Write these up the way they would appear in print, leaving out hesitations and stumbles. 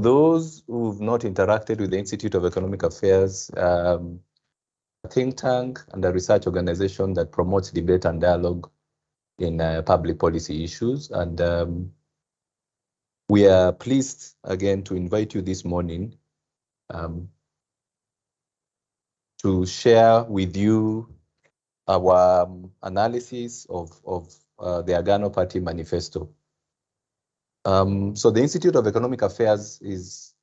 those who've not interacted with the Institute of Economic Affairs, a think tank and a research organization that promotes debate and dialogue in public policy issues. And we are pleased again to invite you this morning to share with you our analysis of the Agano Party Manifesto. So the Institute of Economic Affairs is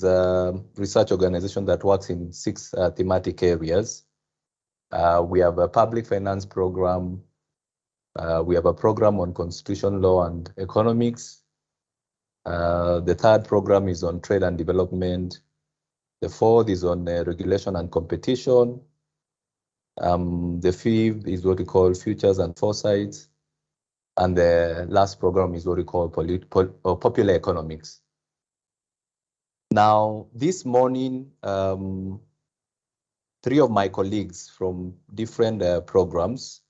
a research organization that works in 6 thematic areas. We have a public finance program. We have a program on constitution law and economics. The 3rd program is on trade and development. The 4th is on regulation and competition. The 5th is what we call futures and foresights. And the last program is what we call popular economics. Now, this morning, 3 of my colleagues from different programs,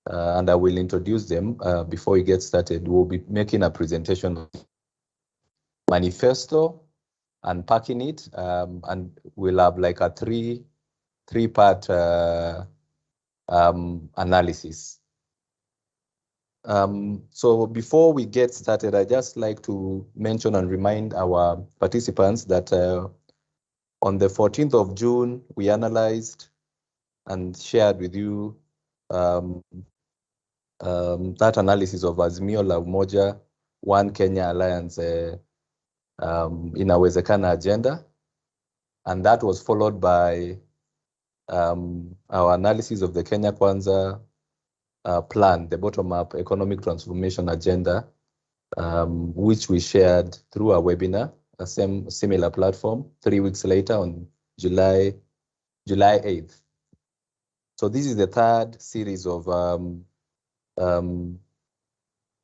and I will introduce them before we get started, will be making a presentation of manifesto, unpacking it, and we'll have like a three-part analysis. So before we get started, I'd just like to mention and remind our participants that on the 14th of June, we analyzed and shared with you that analysis of Azimio la Umoja, One Kenya Alliance Inawezekana agenda. And that was followed by our analysis of the Kenya Kwanza plan, the bottom-up economic transformation agenda, which we shared through a webinar, a similar platform, 3 weeks later on July 8th. So this is the 3rd series of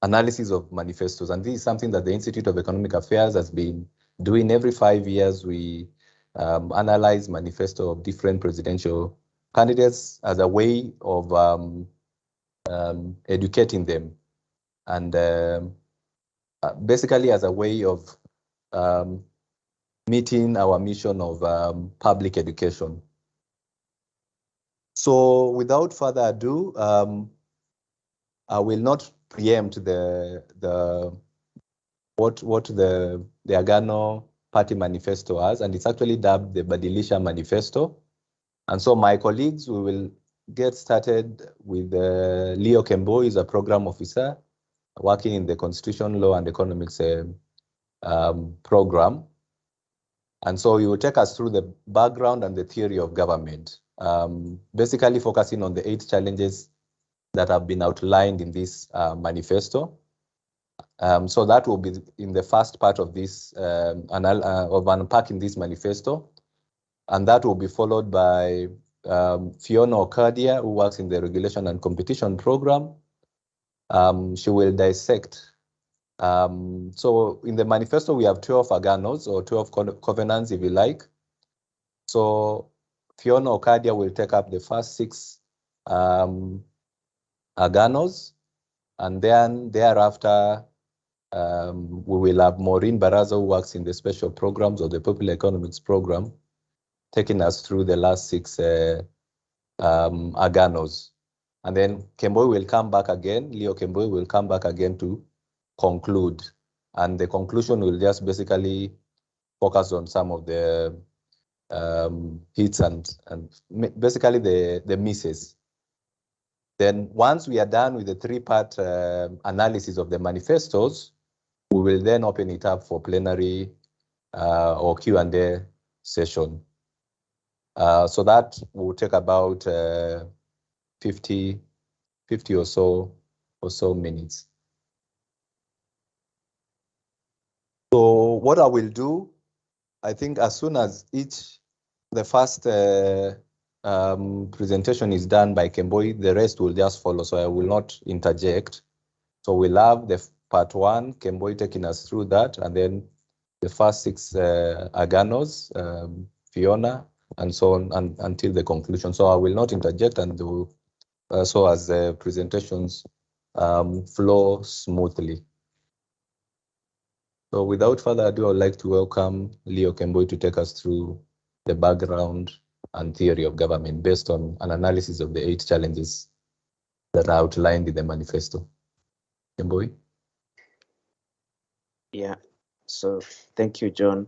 analysis of manifestos, and this is something that the Institute of Economic Affairs has been doing every 5 years. We analyze manifesto of different presidential candidates as a way of educating them, and basically as a way of meeting our mission of public education. So without further ado, I will not preempt what the Agano Party Manifesto has, and it's actually dubbed the Badilisha Manifesto. And so my colleagues, we will get started with Leo Kemboi, is a program officer working in the Constitution Law and Economics program. And so he will take us through the background and the theory of government, basically focusing on the 8 challenges that have been outlined in this manifesto. So that will be in the first part of this of unpacking this manifesto, and that will be followed by Fiona Okadia, who works in the Regulation and Competition program. She will dissect. So in the manifesto, we have 12 aganos, or 12 covenants, if you like. So Fiona Okadia will take up the first 6 aganos, and then thereafter, we will have Maureen Baraza, who works in the special programs of the Popular Economics program, taking us through the last 6 aganos. And then Kemboi will come back again, Leo Kemboi will come back again to conclude. And the conclusion will just basically focus on some of the hits and basically the misses. Then once we are done with the 3-part analysis of the manifestos, we will then open it up for plenary or Q&A session. So that will take about 50 or so minutes. So what I will do, I think as soon as the first presentation is done by Kemboi, the rest will just follow, so I will not interject. So we'll have the part 1, Kemboi taking us through that, and then the first 6 aganos, Fiona, and so on until the conclusion. So I will not interject, and do so as the presentations flow smoothly. So without further ado, I would like to welcome Leo Kemboi to take us through the background and theory of government based on an analysis of the 8 challenges that are outlined in the manifesto. Kemboi? Yeah, so thank you, John.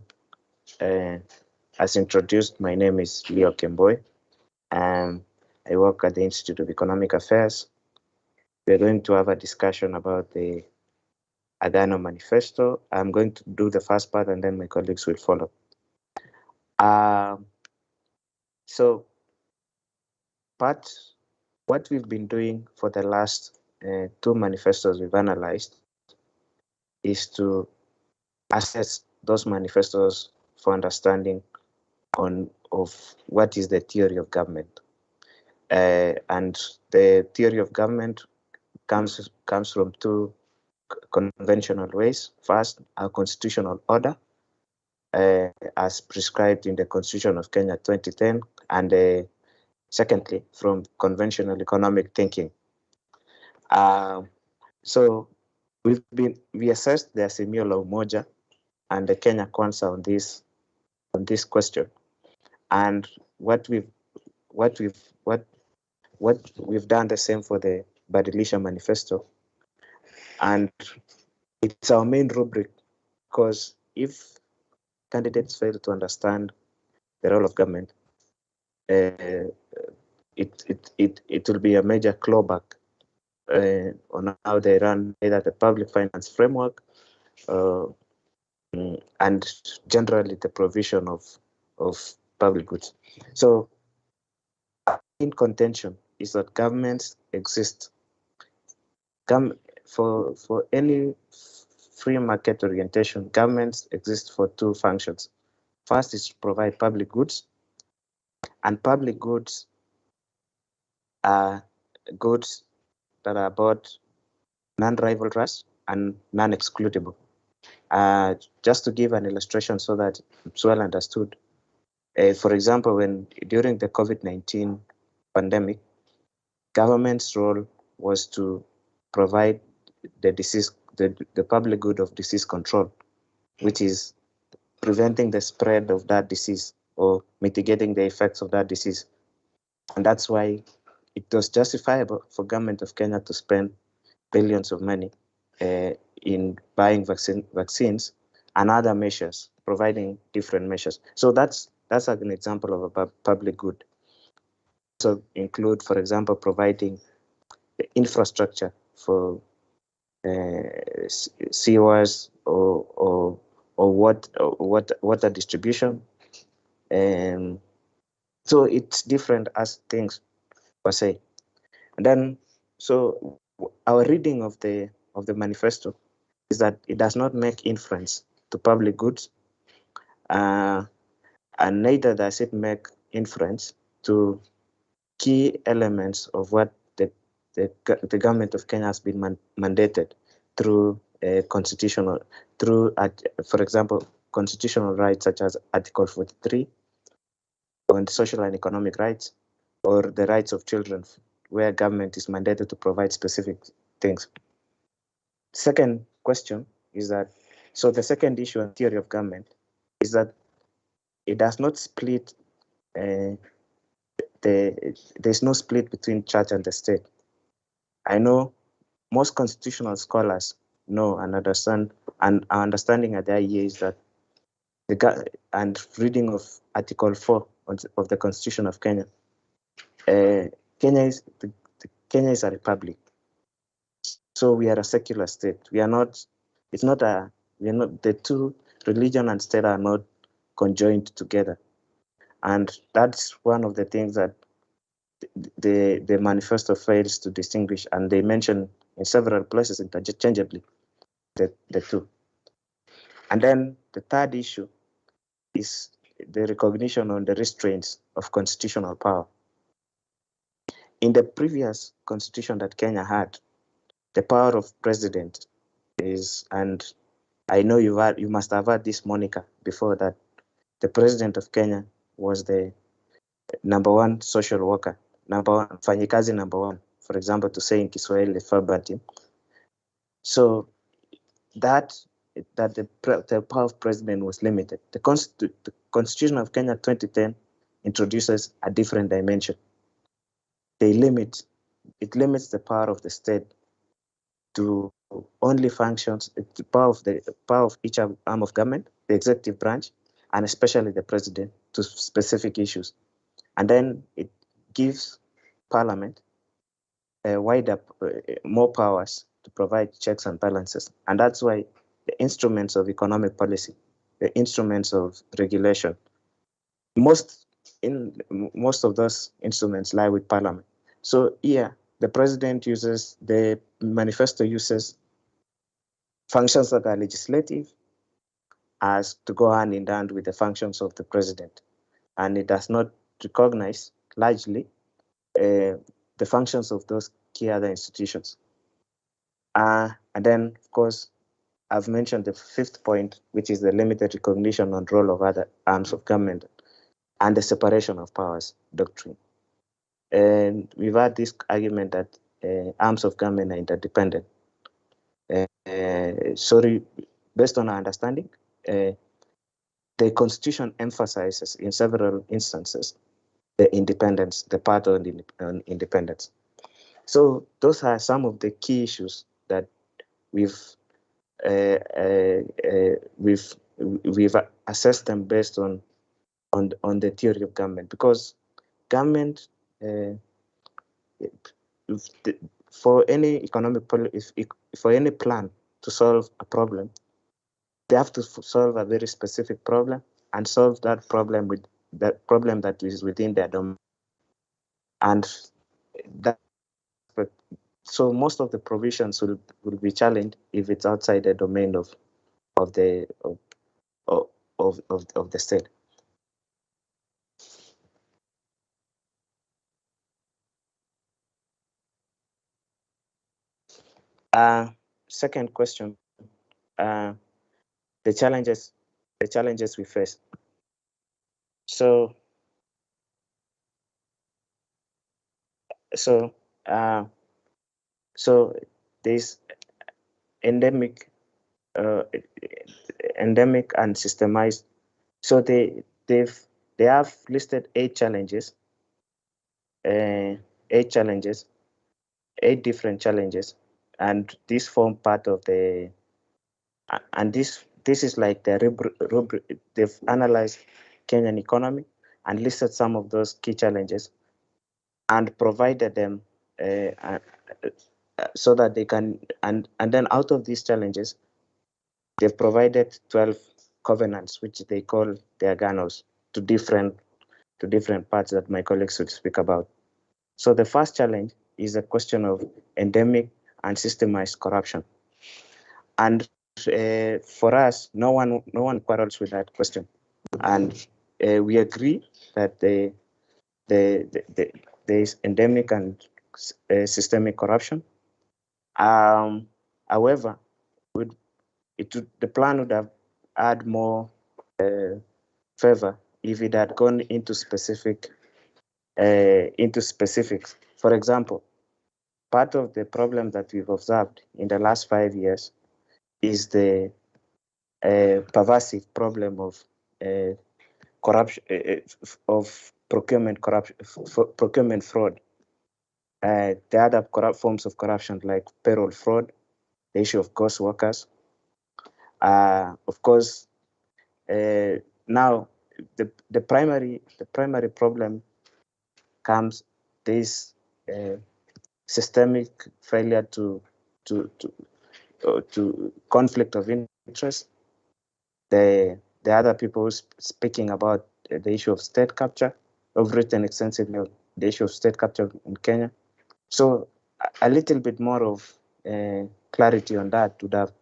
As introduced, my name is Leo Kemboi. I work at the Institute of Economic Affairs. We're going to have a discussion about the Agano manifesto. I'm going to do the first part and then my colleagues will follow. So what we've been doing for the last 2 manifestos we've analyzed is to assess those manifestos for understanding of what is the theory of government. And the theory of government comes from 2 conventional ways. First, a constitutional order, as prescribed in the Constitution of Kenya 2010, and secondly, from conventional economic thinking. So we assessed the Azimio la Umoja and the Kenya Kwanza on this question, and what we've done the same for the Badilisha Manifesto, and it's our main rubric, because if candidates fail to understand the role of government, it will be a major clawback on how they run either the public finance framework and generally the provision of public goods. So in contention is that governments exist for any free market orientation. Governments exist for 2 functions. First is to provide public goods, and public goods are goods that are both non-rivalrous and non-excludable. Just to give an illustration so that it's well understood, for example, during the COVID-19 pandemic, government's role was to provide the public good of disease control, which is preventing the spread of that disease or mitigating the effects of that disease. And that's why it was justifiable for government of Kenya to spend billions of money in buying vaccines and other measures, providing different measures. So that's an example of a public good. So include, for example, providing the infrastructure for sewers or water distribution. So it's different as things per se. And then, so our reading of the manifesto is that it does not make inference to public goods, and neither does it make inference to key elements of what the government of Kenya has been mandated through for example, constitutional rights such as Article 43 on social and economic rights, or the rights of children, where government is mandated to provide specific things. Second question is that, so the second issue in theory of government is that it does not split, there's no split between church and the state. I know most constitutional scholars know and understand, and our understanding at the IEA is that and reading of Article 4 of the Constitution of Kenya, Kenya is a republic. So we are a secular state. The 2, religion and state, are not conjoined together. And that's one of the things that the manifesto fails to distinguish, and they mention in several places interchangeably the 2. And then the third issue is the recognition on the restraints of constitutional power. In the previous constitution that Kenya had, the power of president is, and I know you must have heard this moniker before, that the president of Kenya was the number 1 social worker, mfanyikazi number 1, for example, to say in Kiswahili, verbatim. So that the power of president was limited. The Constitution of Kenya 2010 introduces a different dimension. It limits the power of the state to only functions, the power of each arm of government, the executive branch, and especially the president, to specific issues. And then it gives parliament more powers to provide checks and balances. And that's why the instruments of economic policy, the instruments of regulation, most of those instruments lie with parliament. So here, the president uses, the manifesto uses functions that are legislative as to go hand in hand with the functions of the president. And it does not recognize largely the functions of those key other institutions. And then, of course, I've mentioned the fifth point, which is the limited recognition and role of other arms of government and the separation of powers doctrine. And we've had this argument that arms of government are interdependent. Based on our understanding, the Constitution emphasizes in several instances the independence, the part on independence. So those are some of the key issues that we've assessed them based on the theory of government, because government for any economic policy, for any plan to solve a problem, they have to solve a very specific problem and solve that problem with that problem that is within their domain. And that, so most of the provisions will be challenged if it's outside the domain of the state. Second question, the challenges we face. So there's endemic and systemized. So they have listed 8 challenges, 8 different challenges, and these form part of the, and this is like the rubric. They've analyzed Kenyan economy and listed some of those key challenges and provided them so that they can, and then out of these challenges, they've provided 12 covenants, which they call the Aganos, to different parts that my colleagues will speak about. So the first challenge is a question of endemic and systemized corruption. And for us, no one quarrels with that question. And we agree that there is endemic and systemic corruption. However, the plan would have had more favor if it had gone into specifics. For example, part of the problem that we've observed in the last 5 years is the pervasive problem of corruption, of procurement fraud. The other forms of corruption like payroll fraud, the issue of ghost workers. Of course, now the primary problem comes this systemic failure to conflict of interest. The other people speaking about the issue of state capture. I've written extensively on the issue of state capture in Kenya. So a little bit more of clarity on that would have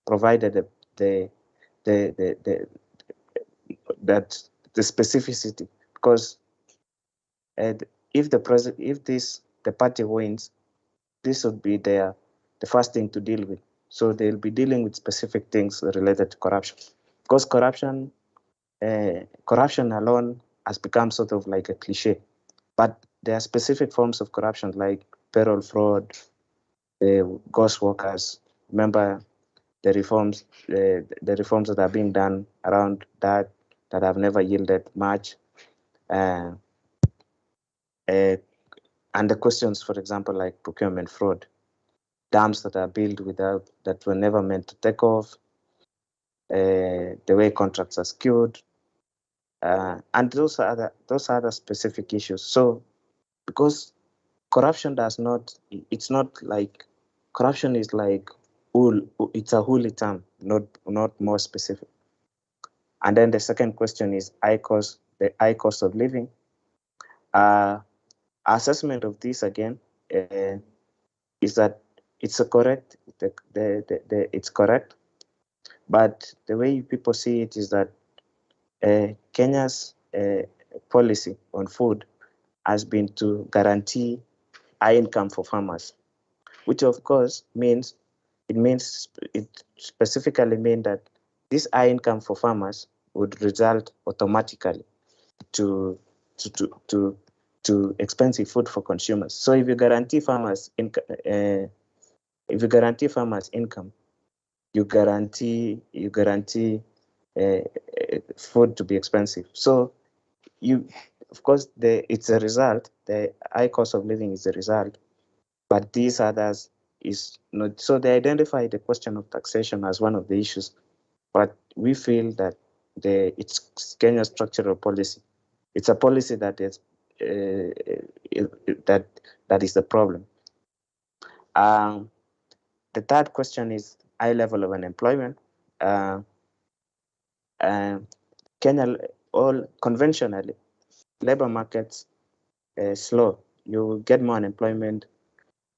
provided the specificity, because if the party wins, this would be the first thing to deal with. So they'll be dealing with specific things related to corruption, because corruption alone has become sort of like a cliche. But there are specific forms of corruption like payroll fraud, ghost workers. Remember the reforms that are being done around that have never yielded much. And the questions, for example, like procurement fraud, dams that are built that were never meant to take off, the way contracts are skewed, and those are other specific issues. So, because corruption it's not like corruption is like it's a holy term, not more specific. And then the second question is the high cost of living. Assessment of this again is that it's correct. It's correct, but the way people see it is that Kenya's policy on food has been to guarantee high income for farmers, which of course it specifically means that this high income for farmers would result automatically to expensive food for consumers. So if you guarantee farmers income, you guarantee food to be expensive. So of course, it's a result. The high cost of living is a result, but these others is not. So they identify the question of taxation as one of the issues, but we feel that it's Kenya's structural policy. It's a policy that is that is the problem. The third question is high level of unemployment. Kenya, all conventionally, labor markets slow. You will get more unemployment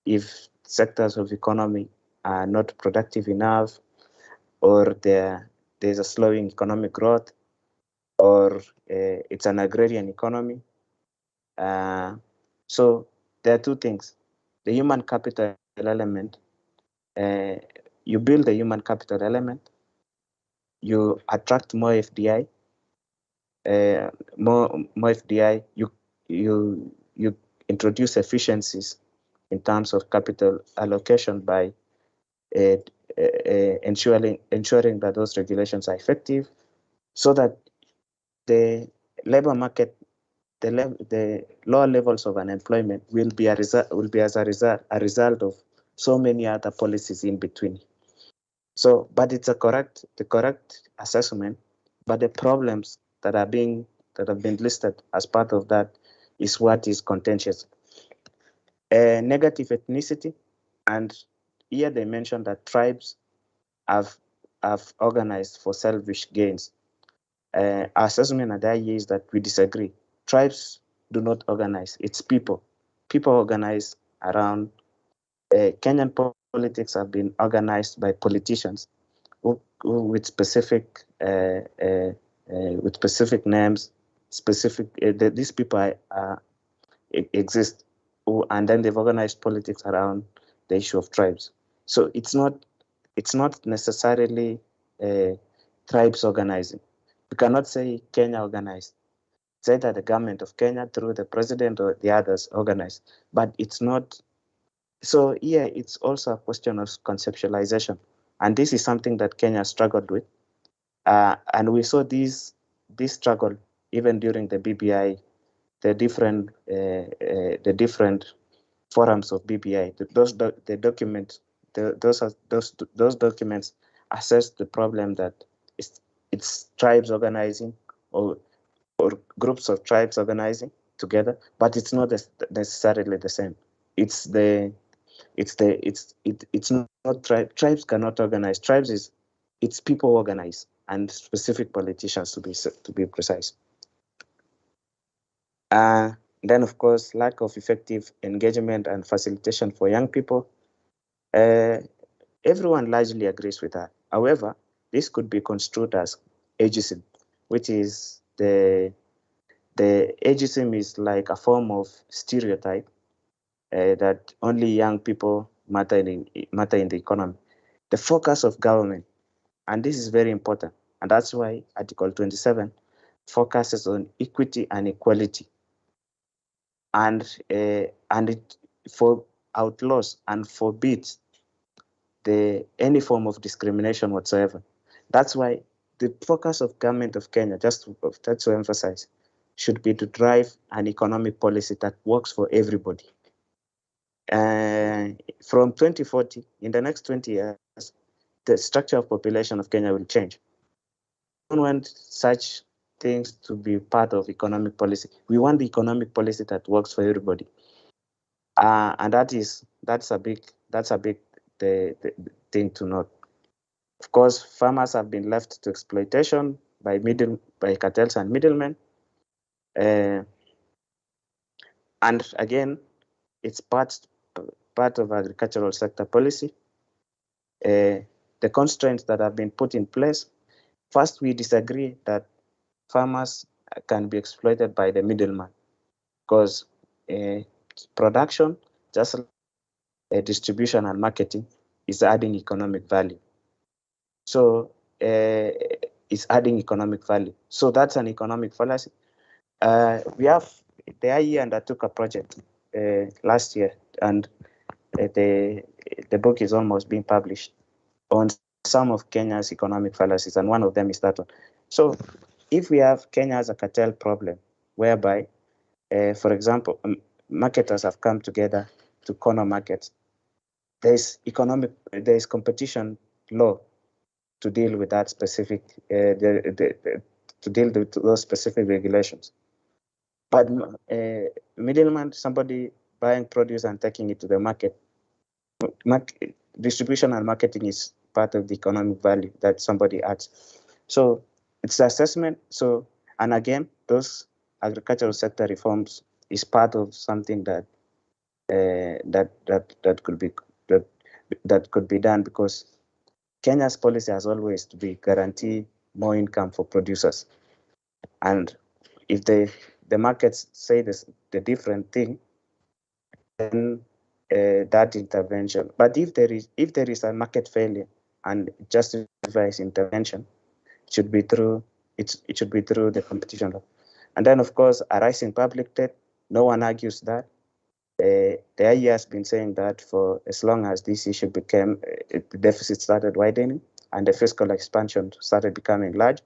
if sectors of economy are not productive enough, or there's a slowing economic growth, or it's an agrarian economy. So there are two things. The human capital element, you build the human capital element, you attract more FDI, more FDI, you introduce efficiencies in terms of capital allocation by ensuring that those regulations are effective, so that the labor market, the lower levels of unemployment will be as a result of so many other policies in between. So, but it's the correct assessment. But the problems that have been listed as part of that is what is contentious. Negative ethnicity, and here they mentioned that tribes have organized for selfish gains. Our assessment at IE is that we disagree. Tribes do not organize. It's people. People organize around. Kenyan politics have been organized by politicians who with specific names. These people exist, and then they've organized politics around the issue of tribes. So it's not necessarily tribes organizing. You cannot say Kenya organized. It's either the government of Kenya through the president or the others organized, but it's not. So yeah, it's also a question of conceptualization, and this is something that Kenya struggled with, and we saw this struggle even during the BBI, the different forums of BBI. Those documents assess the problem that it's tribes organizing or groups of tribes organizing together, but it's not necessarily the same. It's not tribes cannot organize. It's people organize, and specific politicians to be precise. Then of course, lack of effective engagement and facilitation for young people. Everyone largely agrees with that. However, this could be construed as ageism, which is the ageism is like a form of stereotype that only young people matter in the economy. The focus of government, and this is very important, and that's why Article 27 focuses on equity and equality, and it outlaws and forbids any form of discrimination whatsoever. That's why the focus of government of Kenya, just to emphasize, should be to drive an economic policy that works for everybody. From 2040, in the next 20 years, the structure of population of Kenya will change. We don't want such things to be part of economic policy. We want the economic policy that works for everybody, and that's a big the thing to note. Of course, farmers have been left to exploitation by cartels and middlemen, and again, it's part of agricultural sector policy. The constraints that have been put in place. First, we disagree that farmers can be exploited by the middleman, because production, just distribution and marketing, is adding economic value. So it's adding economic value. So that's an economic fallacy. The IE undertook a project last year, and the book is almost being published on some of Kenya's economic fallacies, and one of them is that one. So if we have Kenya as a cartel problem, whereby, for example, marketers have come together to corner markets, there's competition law to deal with that specific, to deal with those specific regulations. But middleman, somebody buying produce and taking it to the market, distribution and marketing is part of the economic value that somebody adds. So it's assessment. So, and again, those agricultural sector reforms is part of something that could be done, because Kenya's policy has always to be guarantee more income for producers. And if the markets say the different thing, then that intervention. But if there is a market failure and justifies intervention, it should be through the competition law. And then, of course, a rising public debt. No one argues that. The IE has been saying that for as long as this issue became, the deficit started widening and the fiscal expansion started becoming large.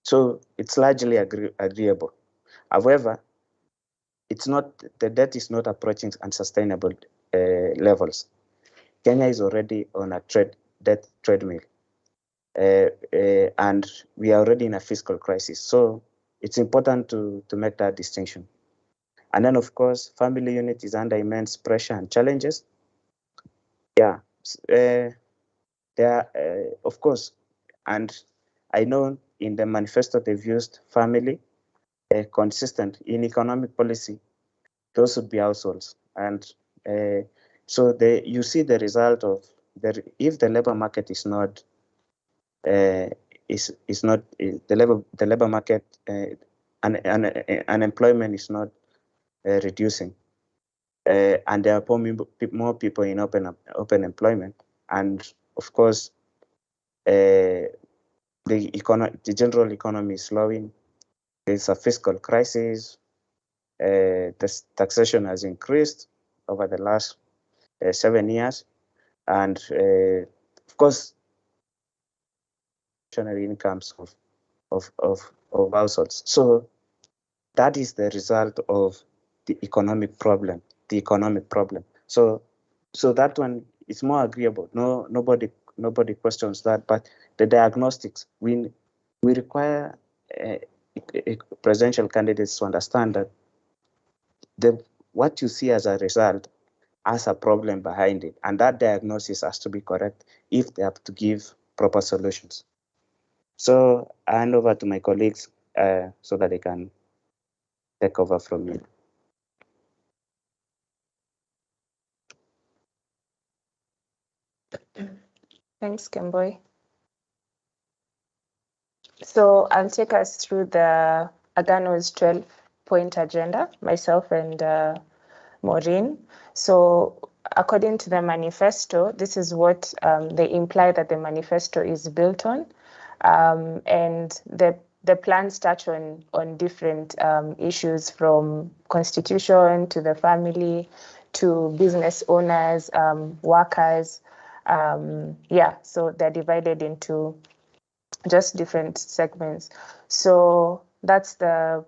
So it's largely agreeable. However, the debt is not approaching unsustainable levels. Kenya is already on a debt treadmill, and we are already in a fiscal crisis. So it's important to make that distinction. And then, of course, family unit is under immense pressure and challenges. Yeah, there are, of course, and I know in the manifesto they've used family consistent in economic policy. Those would be households, and so you see the result of if the labor market is not the labor market unemployment is not reducing, and there are more people in open employment, and of course the general economy is slowing. There's a fiscal crisis. The taxation has increased over the last 7 years, and of course, incomes of households. So that is the result of the economic problem. So that one is more agreeable. Nobody questions that. But the diagnostics, we require presidential candidates to understand that what you see as a result has a problem behind it, and that diagnosis has to be correct if they have to give proper solutions. So I hand over to my colleagues so that they can take over from me. Thanks, Kemboy. So I'll take us through the Agano's 12-point agenda, myself and Maureen. So according to the manifesto, this is what they imply that the manifesto is built on. And the plans touch on different issues, from constitution to the family to business owners, workers, Yeah, so they're divided into just different segments. So that's the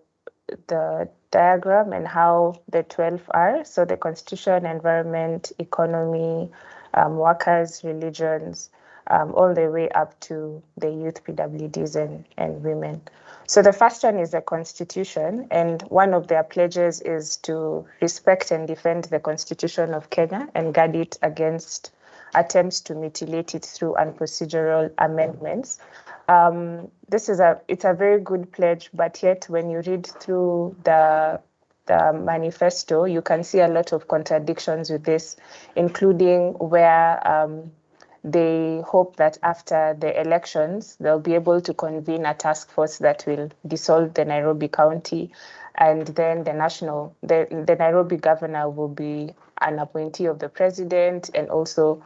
diagram and how the 12 are. So the constitution, environment, economy, workers, religions, all the way up to the youth, PWDs, and women. So the first one is the constitution, and one of their pledges is to respect and defend the constitution of Kenya and guard it against attempts to mutilate it through unprocedural amendments. It's a very good pledge, but yet when you read through the manifesto, you can see a lot of contradictions with this, including where they hope that after the elections, they'll be able to convene a task force that will dissolve the Nairobi County, and then the Nairobi governor will be an appointee of the president, and also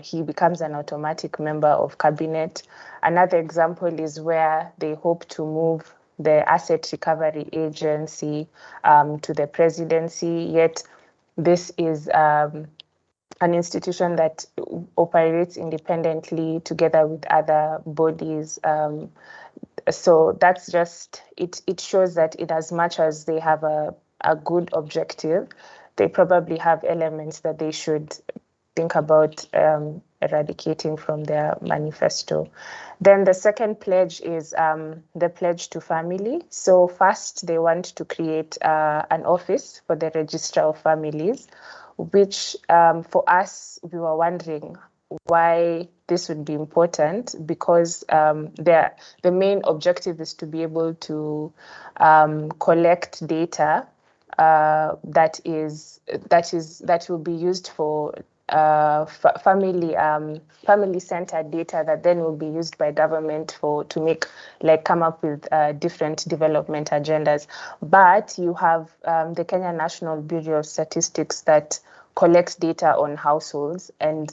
he becomes an automatic member of cabinet. Another example is where they hope to move the Asset Recovery Agency to the presidency, yet this is an institution that operates independently together with other bodies. So that's just, it shows that in as much as they have a good objective, they probably have elements that they should think about eradicating from their manifesto. Then the second pledge is the pledge to family. So first, they want to create an office for the Registrar of Families, which for us, we were wondering why this would be important, because the main objective is to be able to collect data that will be used for family-centered data that then will be used by government to come up with different development agendas. But you have the Kenya National Bureau of Statistics that collects data on households, and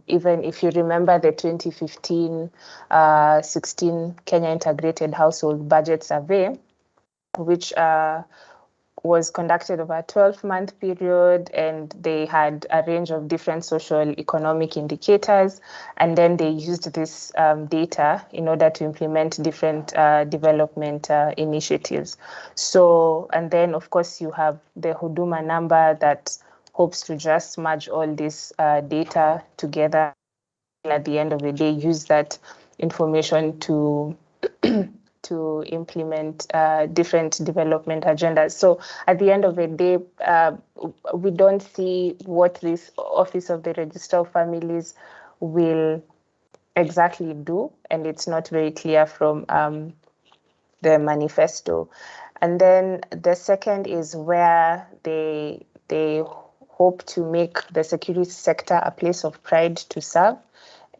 even if you remember the 2015-16 Kenya Integrated Household Budget Survey, which was conducted over a 12-month period, and they had a range of different social economic indicators, and then they used this data in order to implement different development initiatives. So, and then of course you have the Huduma number that hopes to just merge all this data together, and at the end of the day use that information to to implement different development agendas. So at the end of the day, we don't see what this Office of the Registrar of Families will exactly do, and it's not very clear from the manifesto. And then the second is where they hope to make the security sector a place of pride to serve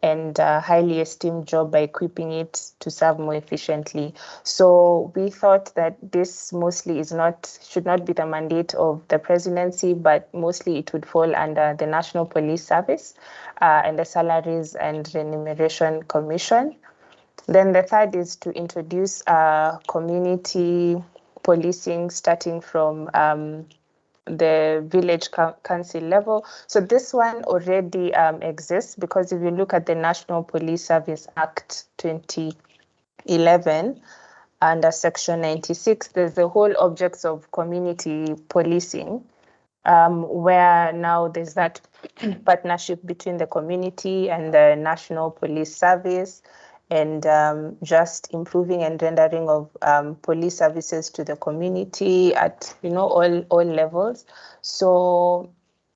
and a highly esteemed job by equipping it to serve more efficiently. So we thought that this mostly should not be the mandate of the presidency, but mostly it would fall under the National Police Service and the Salaries and Remuneration Commission. Then the third is to introduce community policing starting from the village council level. So this one already exists, because if you look at the National Police Service Act 2011, under Section 96, there's the whole objects of community policing, where now there's that partnership between the community and the National Police Service, and just improving and rendering of police services to the community at all levels. So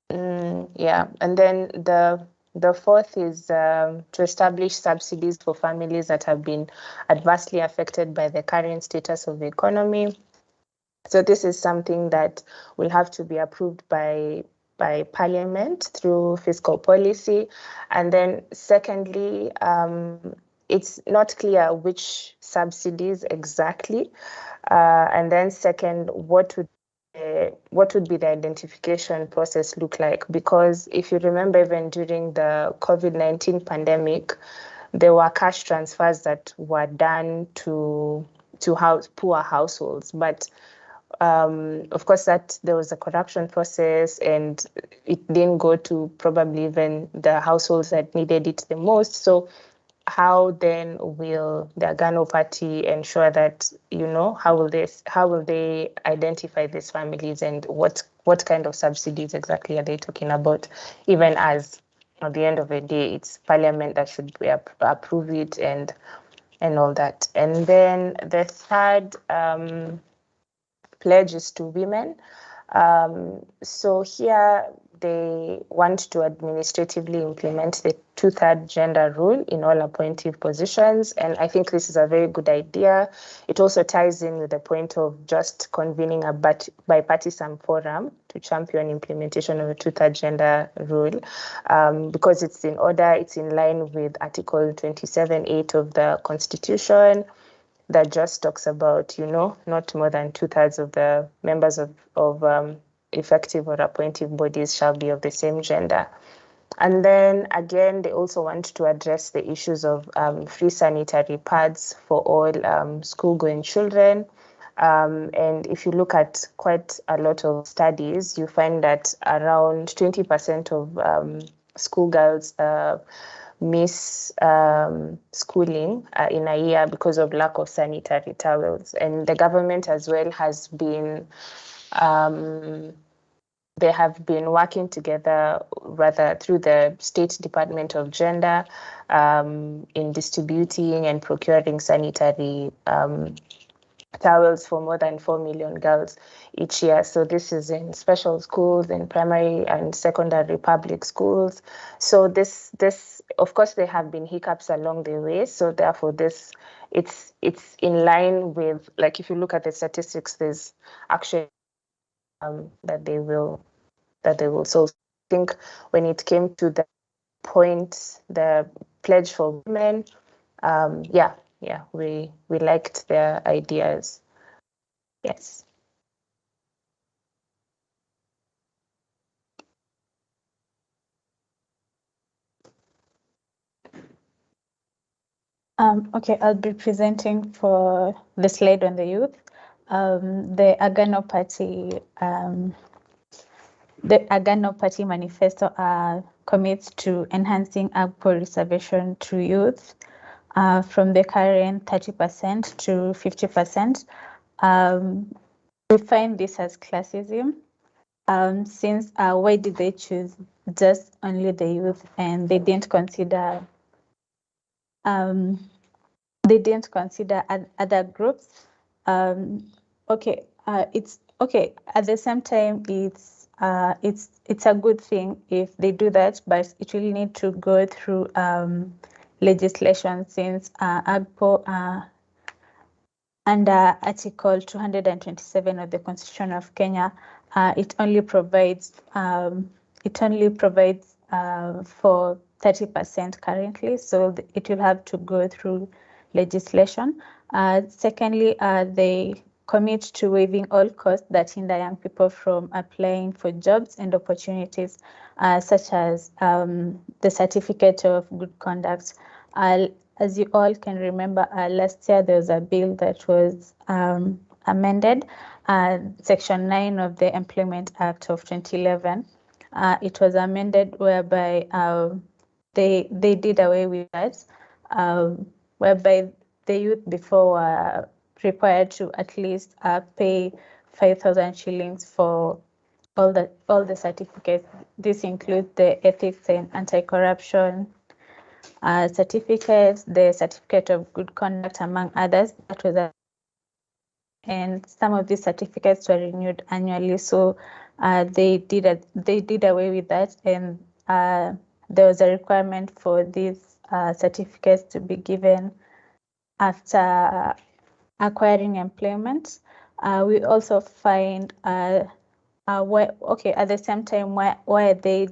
yeah, and then the fourth is to establish subsidies for families that have been adversely affected by the current status of the economy. So this is something that will have to be approved by Parliament through fiscal policy. And then secondly, it's not clear which subsidies exactly. And then second, what would be the identification process look like? Because if you remember, even during the COVID-19 pandemic, there were cash transfers that were done to poor households. But of course, that there was a corruption process and it didn't go to probably even the households that needed it the most. So how then will the Agano party ensure that, how will they identify these families, and what kind of subsidies exactly are they talking about, even as at the end of the day it's Parliament that should approve it and all that. And then the third pledge is to women. So here they want to administratively implement the 2/3 gender rule in all appointive positions. And I think this is a very good idea. It also ties in with the point of just convening a bipartisan forum to champion implementation of the 2/3 gender rule, because it's in line with Article 27(8) of the Constitution, that just talks about, not more than 2/3 of the members of effective or appointive bodies shall be of the same gender. And then again, they also want to address the issues of free sanitary pads for all school-going children. And if you look at quite a lot of studies, you find that around 20% of schoolgirls miss schooling in a year because of lack of sanitary towels. And the government as well has been they have been working together, rather through the State Department of Gender, in distributing and procuring sanitary towels for more than 4 million girls each year. So this is in special schools, in primary and secondary public schools. So this of course there have been hiccups along the way. So therefore it's in line with, like, if you look at the statistics, there's actually that they will. So I think when it came to the point, the pledge for women, we liked their ideas. Yes. Okay, I'll be presenting for the slide on the youth. The Agano Party manifesto commits to enhancing alcohol reservation to youth from the current 30% to 50%. We find this as classism, since why did they choose just only the youth, and they didn't consider other groups. It's okay. At the same time, it's a good thing if they do that, but it will need to go through legislation, since AGPO under Article 227 of the Constitution of Kenya, it only provides for 30% currently, so it will have to go through legislation. Secondly, they commit to waiving all costs that hinder young people from applying for jobs and opportunities, such as the certificate of good conduct. As you all can remember, last year there was a bill that was amended, Section 9 of the Employment Act of 2011. It was amended whereby they did away with that, whereby the youth before were required to at least pay 5,000 shillings for all the certificates. This includes the ethics and anti-corruption certificates, the certificate of good conduct, among others. That was and some of these certificates were renewed annually, so they did away with that, and there was a requirement for these certificates to be given after acquiring employment. We also find at the same time, why are they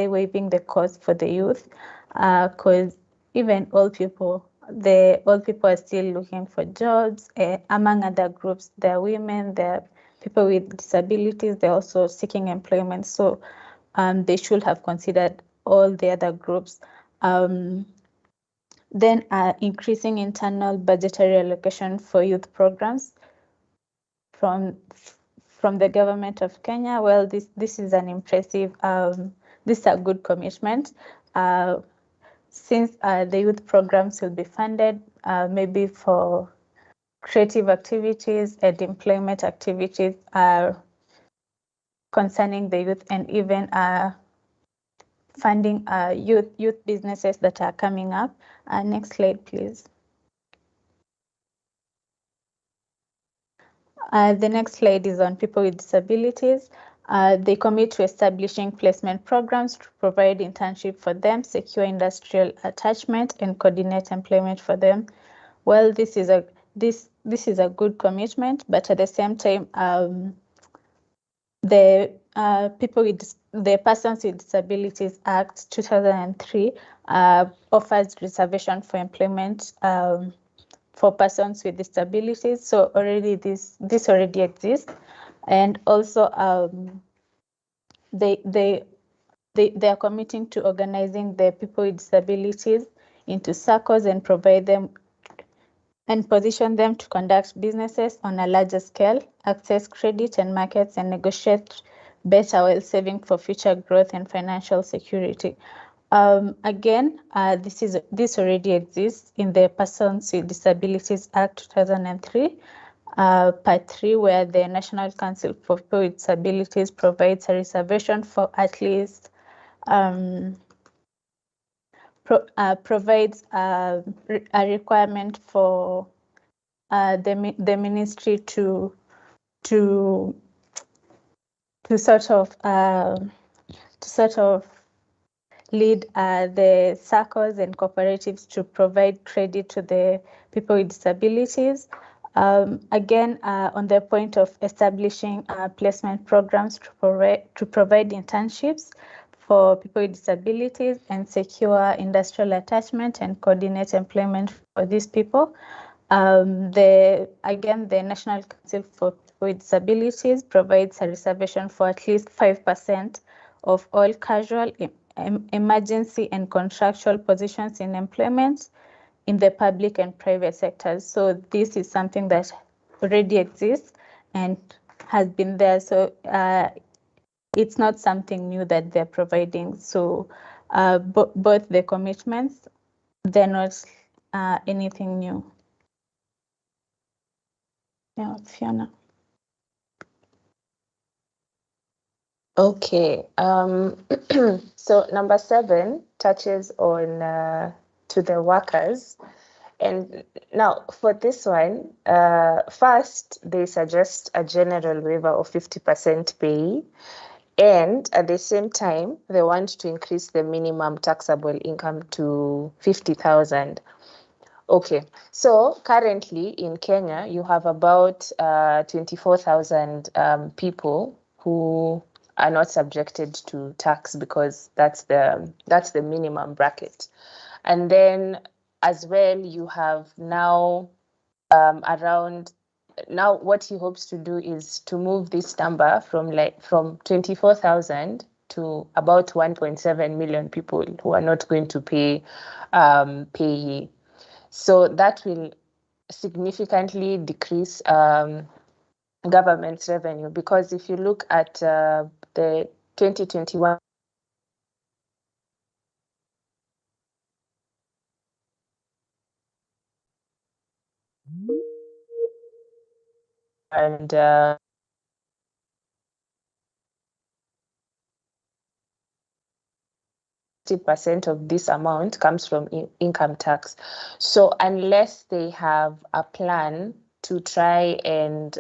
waiving the cost for the youth? Because even old people are still looking for jobs. Among other groups, there are women, there are people with disabilities, they're also seeking employment. So they should have considered all the other groups. Then increasing internal budgetary allocation for youth programs. from the government of Kenya. Well, this is an impressive, this is a good commitment. Since the youth programs will be funded, maybe for creative activities and employment activities concerning the youth, and even funding youth businesses that are coming up. Next slide, please. The next slide is on people with disabilities. They commit to establishing placement programs to provide internship for them, secure industrial attachment, and coordinate employment for them. Well, this is a good commitment, but at the same time, the Persons with Disabilities Act 2003 offers reservation for employment for persons with disabilities. So already this already exists, and also they are committing to organizing the people with disabilities into circles and provide them and position them to conduct businesses on a larger scale, access credit and markets, and negotiate better while saving for future growth and financial security. Again, this already exists in the Persons with Disabilities Act 2003, Part 3, where the National Council for People with Disabilities provides a reservation for at least provides a requirement for the ministry to sort of lead the circles and cooperatives to provide credit to the people with disabilities. Again, on the point of establishing placement programs to provide internships for people with disabilities and secure industrial attachment and coordinate employment for these people. The National Council for People with Disabilities provides a reservation for at least 5% of all casual, emergency, and contractual positions in employment in the public and private sectors. So this is something that already exists and has been there. So it's not something new that they're providing. So both the commitments, they're not anything new. Yeah, Fiona. Okay, so number 7 touches on to the workers. And now for this one, first, they suggest a general waiver of 50% pay. And at the same time, they want to increase the minimum taxable income to 50,000. Okay, so currently in Kenya, you have about 24,000 people who are not subjected to tax because that's the minimum bracket. And then as well, you have now now what he hopes to do is to move this number from 24,000 to about 1.7 million people who are not going to pay pay. So that will significantly decrease government's revenue, because if you look at the 2021 and 60% of this amount comes from income tax. So unless they have a plan to try and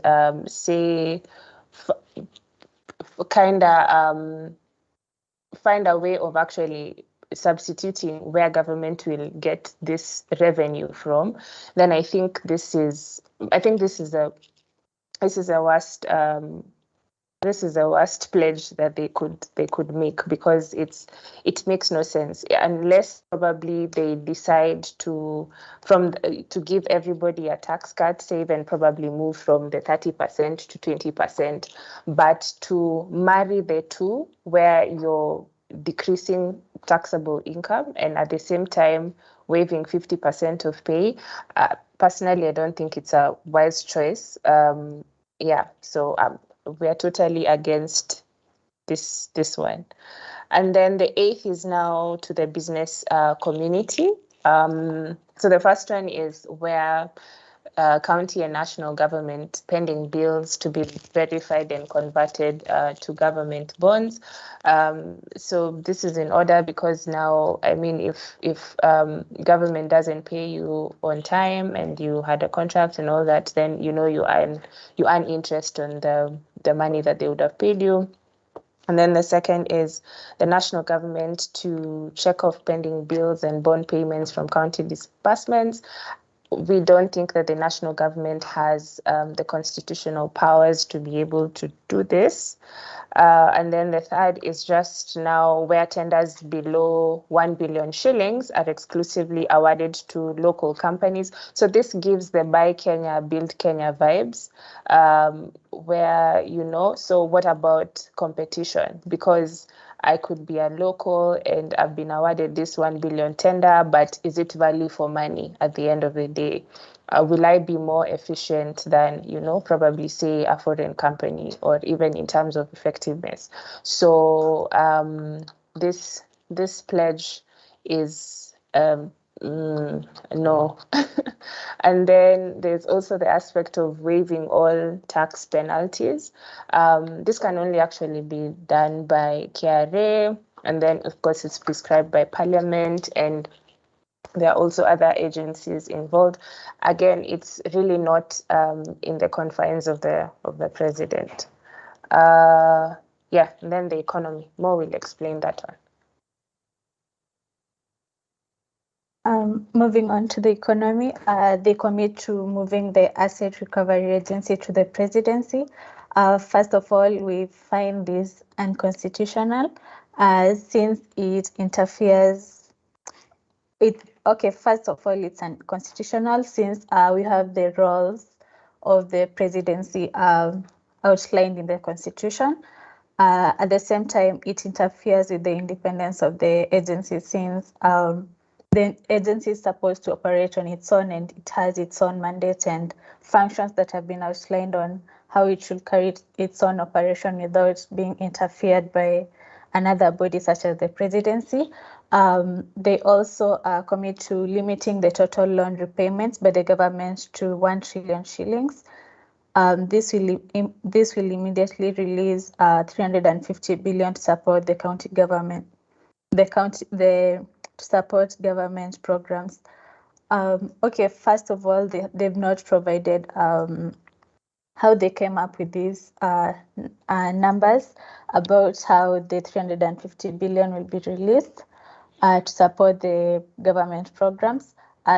find a way of actually substituting where government will get this revenue from, then I think this is a worst pledge that they could make, because it makes no sense unless probably they decide to give everybody a tax cut, save, and probably move from the 30% to 20%. But to marry the two, where you're decreasing taxable income and at the same time waiving 50% of pay, personally, I don't think it's a wise choice. yeah, so we are totally against this one. And then the 8th is now to the business community. So the first one is where county and national government pending bills to be verified and converted to government bonds. So this is in order because now, I mean, if government doesn't pay you on time and you had a contract and all that, then you earn interest on the money that they would have paid you. And then the second is the national government to check off pending bills and bond payments from county disbursements. We don't think that the national government has the constitutional powers to be able to do this. And then the third is just now where tenders below 1 billion shillings are exclusively awarded to local companies. So this gives the Buy Kenya, Build Kenya vibes, where, so what about competition? Because I could be a local and I've been awarded this 1 billion tender, but is it value for money at the end of the day? Will I be more efficient than, probably say a foreign company, or even in terms of effectiveness? So this pledge is no. And then there's also the aspect of waiving all tax penalties. This can only actually be done by KRA, and then of course it's prescribed by Parliament, and there are also other agencies involved. Again, it's really not in the confines of the president. Yeah, and then the economy. Mo will explain that one. Moving on to the economy, they commit to moving the Asset Recovery Agency to the presidency. First of all, we find this unconstitutional since it interferes. First of all, it's unconstitutional since we have the roles of the presidency outlined in the Constitution. At the same time, it interferes with the independence of the agency since the agency is supposed to operate on its own and it has its own mandate and functions that have been outlined on how it should carry its own operation without being interfered by another body such as the presidency. They also commit to limiting the total loan repayments by the government to 1 trillion shillings. This will immediately release 350 billion to support the county government, to support government programs. First of all, they've not provided how they came up with these numbers about how the 350 billion will be released to support the government programs.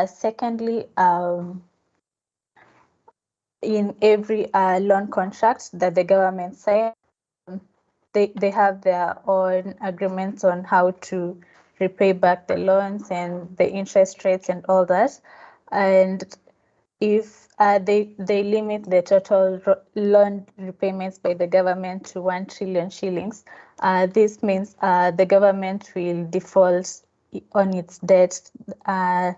Secondly, in every loan contract that the government signs, they have their own agreements on how to repay back the loans and the interest rates and all that. And if they limit the total loan repayments by the government to 1 trillion shillings, this means the government will default on its debt, the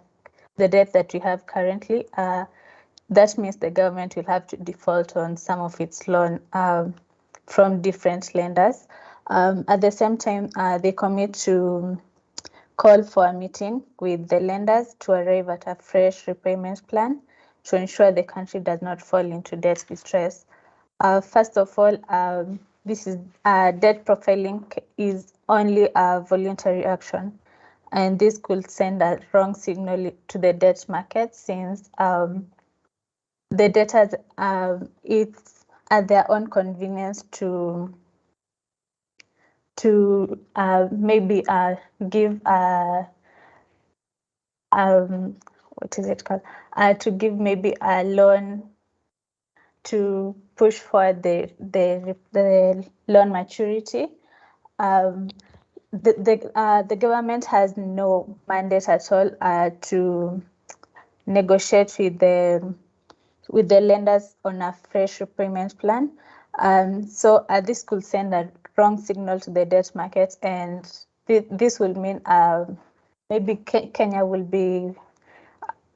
debt that we have currently. That means the government will have to default on some of its loan from different lenders. At the same time, they commit to call for a meeting with the lenders to arrive at a fresh repayment plan to ensure the country does not fall into debt distress. First of all, this is debt profiling is only a voluntary action, and this could send a wrong signal to the debt market since the debtors it's at their own convenience to maybe give what is it called? To give maybe a loan to push for the loan maturity. The government has no mandate at all to negotiate with the lenders on a fresh repayment plan. So this could send a wrong signal to the debt market, and this will mean maybe Kenya will be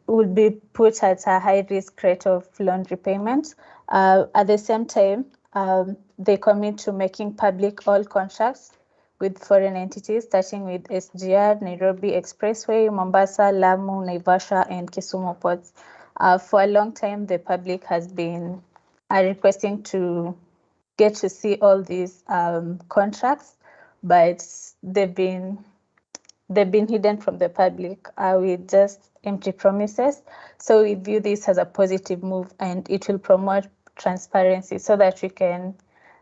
would be put at a high risk rate of loan repayment. At the same time, they commit to making public all contracts with foreign entities, starting with SGR, Nairobi Expressway, Mombasa, Lamu, Naivasha, and Kisumu ports. For a long time, the public has been requesting to get to see all these contracts, but they've been hidden from the public with just empty promises. So we view this as a positive move, and it will promote transparency so that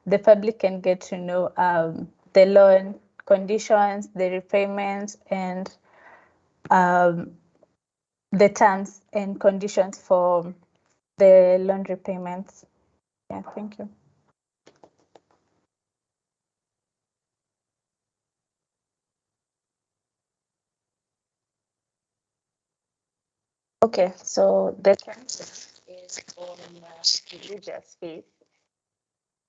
the public can get to know the loan conditions, the repayments, and the terms and conditions for the loan repayments. Yeah, thank you. Okay, so the question is on religious faith.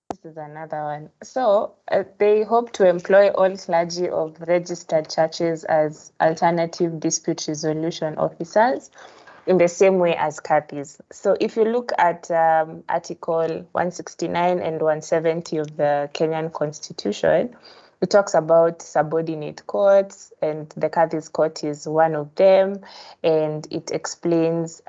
This is another one. So they hope to employ all clergy of registered churches as alternative dispute resolution officers in the same way as Cathys. So if you look at Article 169 and 170 of the Kenyan Constitution, it talks about subordinate courts, and the Cathys Court is one of them, and it explains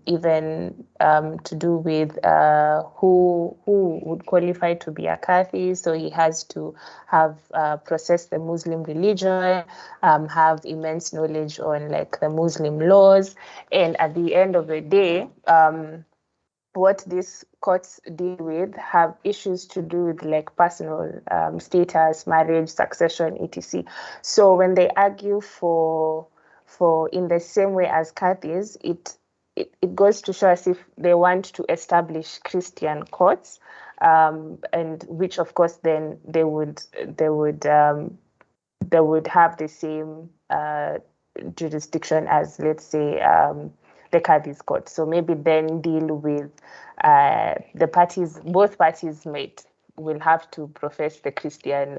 even to do with who would qualify to be a Cathys. So he has to have processed the Muslim religion, have immense knowledge on like the Muslim laws, and at the end of the day, what these courts deal with have issues to do with like personal status, marriage, succession, etc. So when they argue for in the same way as Cathys, it goes to show as if they want to establish Christian courts, and which of course then they would have the same jurisdiction as, let's say, the Cathys court. So maybe then deal with the parties, both parties will have to profess the Christian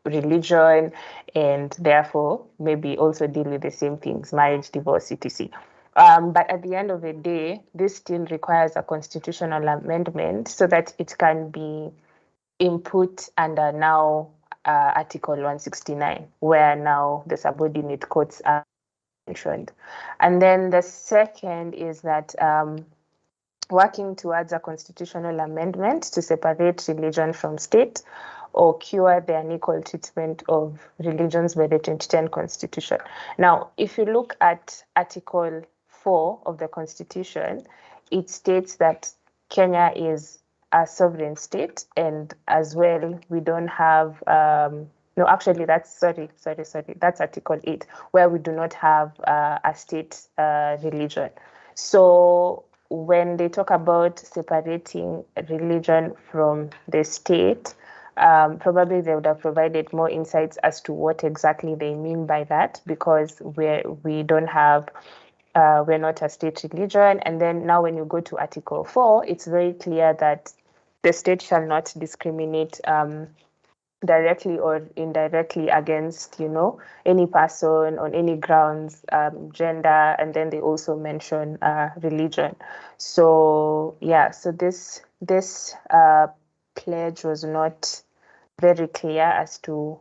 religion, and therefore maybe also deal with the same things, marriage, divorce, etc. But at the end of the day, this still requires a constitutional amendment so that it can be input under now Article 169, where now the subordinate courts are mentioned. And then the second is that working towards a constitutional amendment to separate religion from state or cure the unequal treatment of religions by the 2010 Constitution. Now, if you look at Article 4 of the Constitution, it states that Kenya is a sovereign state, and as well, we don't have no, actually, that's that's Article 8, where we do not have a state religion. So when they talk about separating religion from the state, probably they would have provided more insights as to what exactly they mean by that, because we don't have we're not a state religion. And then now when you go to Article 4, it's very clear that the state shall not discriminate directly or indirectly against, any person on any grounds, gender, and then they also mention religion. So yeah, so this pledge was not very clear as to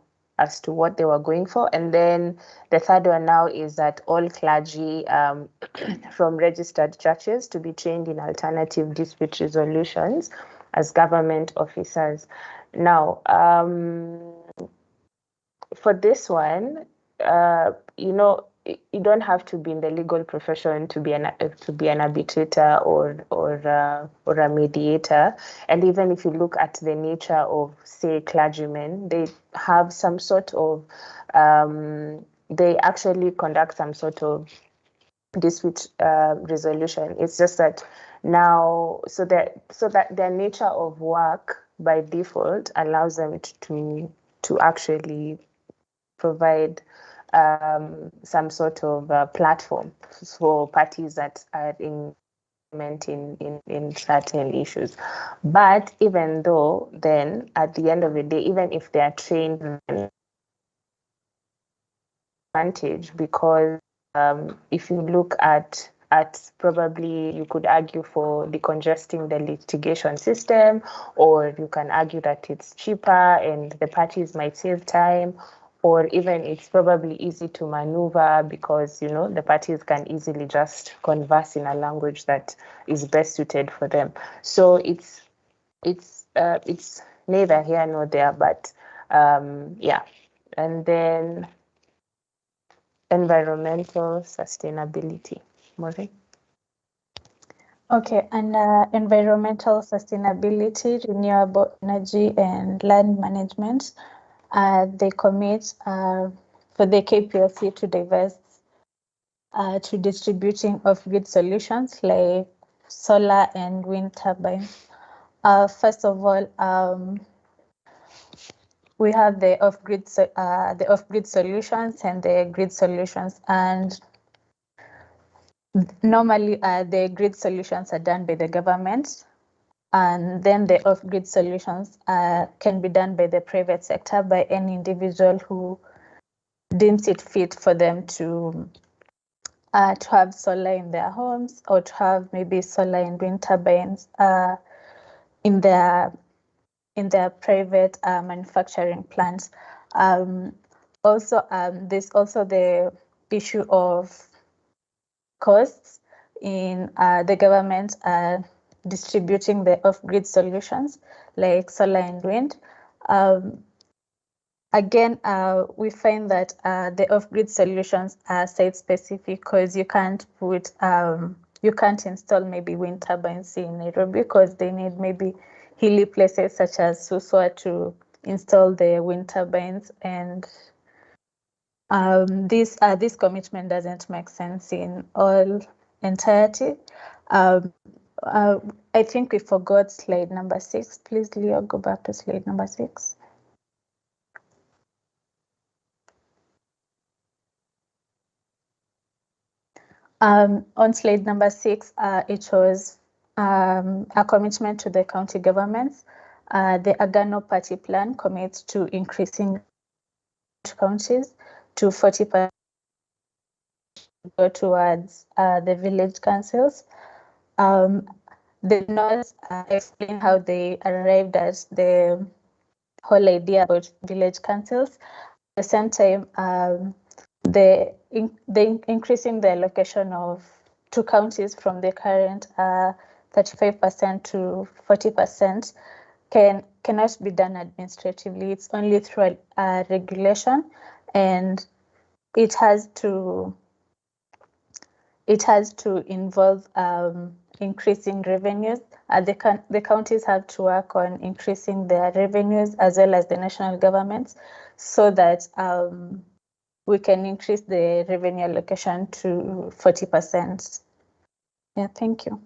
what they were going for. And then the third one now is that all clergy from registered churches to be trained in alternative dispute resolutions as government officers. Now, for this one, you don't have to be in the legal profession to be an arbitrator or a mediator. And even if you look at the nature of, say, clergymen, they have some sort of they actually conduct some sort of dispute resolution. It's just that now, so that their nature of work by default allows them to actually provide some sort of platform for parties that are in certain issues. But even though, then at the end of the day, even if they are trained, advantage, because if you look at probably you could argue for decongesting the litigation system, or you can argue that it's cheaper and the parties might save time, or even it's probably easy to maneuver because the parties can easily just converse in a language that is best suited for them. So it's neither here nor there, but yeah. And then environmental sustainability. Maureen? Okay, and environmental sustainability, renewable energy, and land management. They commit for the KPLC to divest to distributing off-grid solutions like solar and wind turbines. First of all, we have the off-grid solutions and the grid solutions, and normally the grid solutions are done by the government, and then the off-grid solutions can be done by the private sector, by any individual who deems it fit for them to have solar in their homes, or to have maybe solar and wind turbines in their private manufacturing plants. Also, there's also the issue of costs in the government distributing the off-grid solutions like solar and wind. Again, we find that the off-grid solutions are site-specific, because you can't install maybe wind turbines in Nairobi, because they need maybe hilly places such as Suswa to install the wind turbines, and this commitment doesn't make sense in all entirety. I think we forgot slide number 6. Please, Leo, go back to slide number 6. On slide number 6, it shows a commitment to the county governments. The Agano party plan commits to increasing counties to 40% go towards the village councils. The North explain how they arrived at the whole idea about village councils. At the same time, the increasing the allocation of 2 counties from the current 35% to 40% cannot be done administratively. It's only through a regulation, and it has to involve increasing revenues. The counties have to work on increasing their revenues, as well as the national governments, so that we can increase the revenue allocation to 40%. Yeah, thank you.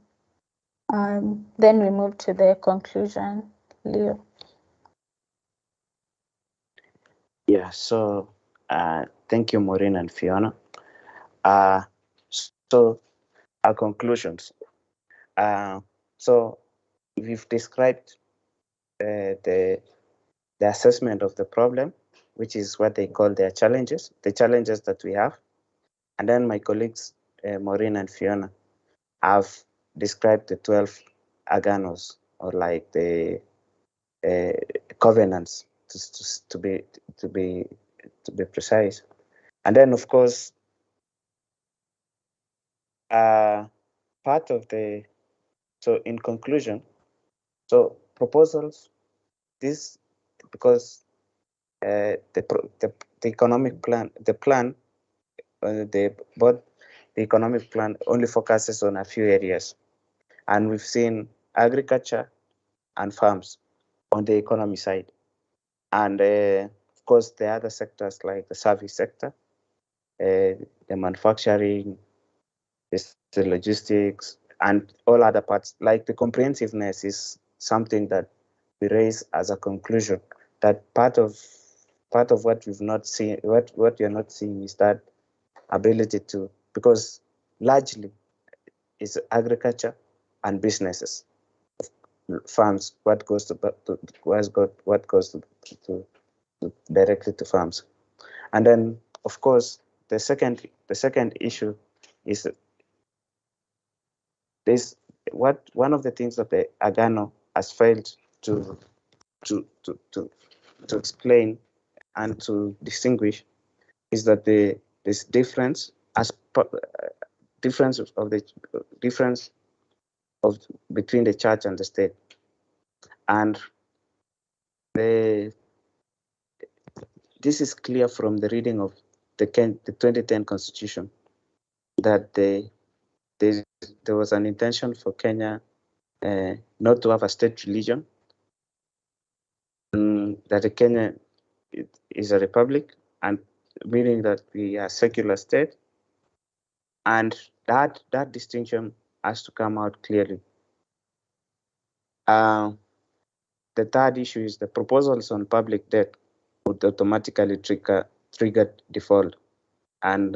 Then we move to the conclusion. Leo. Yeah, so thank you, Maureen and Fiona. So our conclusions. So we've described the assessment of the problem, which is what they call their challenges, the challenges that we have. And then my colleagues, Maureen and Fiona, have described the 12 aganos, or like the covenants, to be precise. And then, of course, part of the, so in conclusion, so proposals, this, because the economic plan, the economic plan only focuses on a few areas, and we've seen agriculture and farms on the economy side, and of course the other sectors like the service sector, the manufacturing, the logistics, and all other parts. Like the comprehensiveness is something that we raise as a conclusion, that part of what we've not seen, what you're not seeing, is that ability to, because largely is agriculture and businesses, farms, what goes to directly to farms. And then, of course, the second issue is there's one of the things that the Agano has failed to explain and to distinguish is that this difference difference of between the church and the state, and this is clear from the reading of the 2010 Constitution that there was an intention for Kenya not to have a state religion, that Kenya is a republic, and meaning that we are a secular state, and that distinction has to come out clearly. The third issue is the proposals on public debt would automatically trigger default, and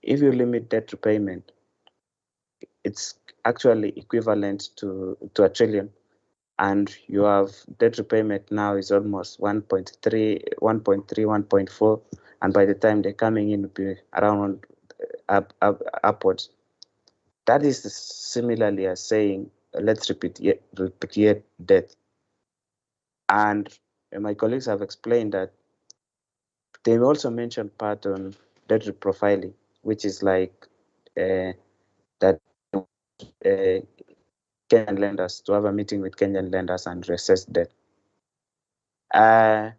if you limit debt repayment, it's actually equivalent to $1 trillion, and you have debt repayment now is almost 1.3, 1.4, and by the time they're coming in, will be around upwards. That is similarly as saying, let's repatriate debt. And my colleagues have explained that they also mentioned part on debt reprofiling, which is like that Kenyan lenders, to have a meeting with Kenyan lenders and reassess debt. That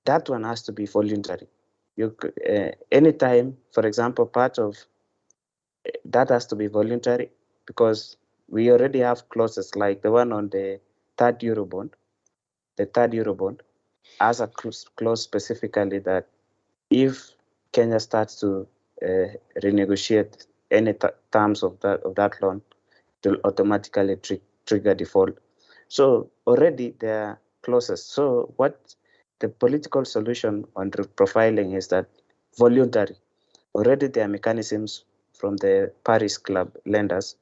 one has to be voluntary. Anytime, for example, part of that has to be voluntary, because we already have clauses like the one on the third Eurobond. The third Eurobond has a clause specifically that if Kenya starts to renegotiate any terms of that loan, it will automatically trigger default. So already there are clauses. So what the political solution on profiling is that voluntary. Already there are mechanisms from the Paris Club lenders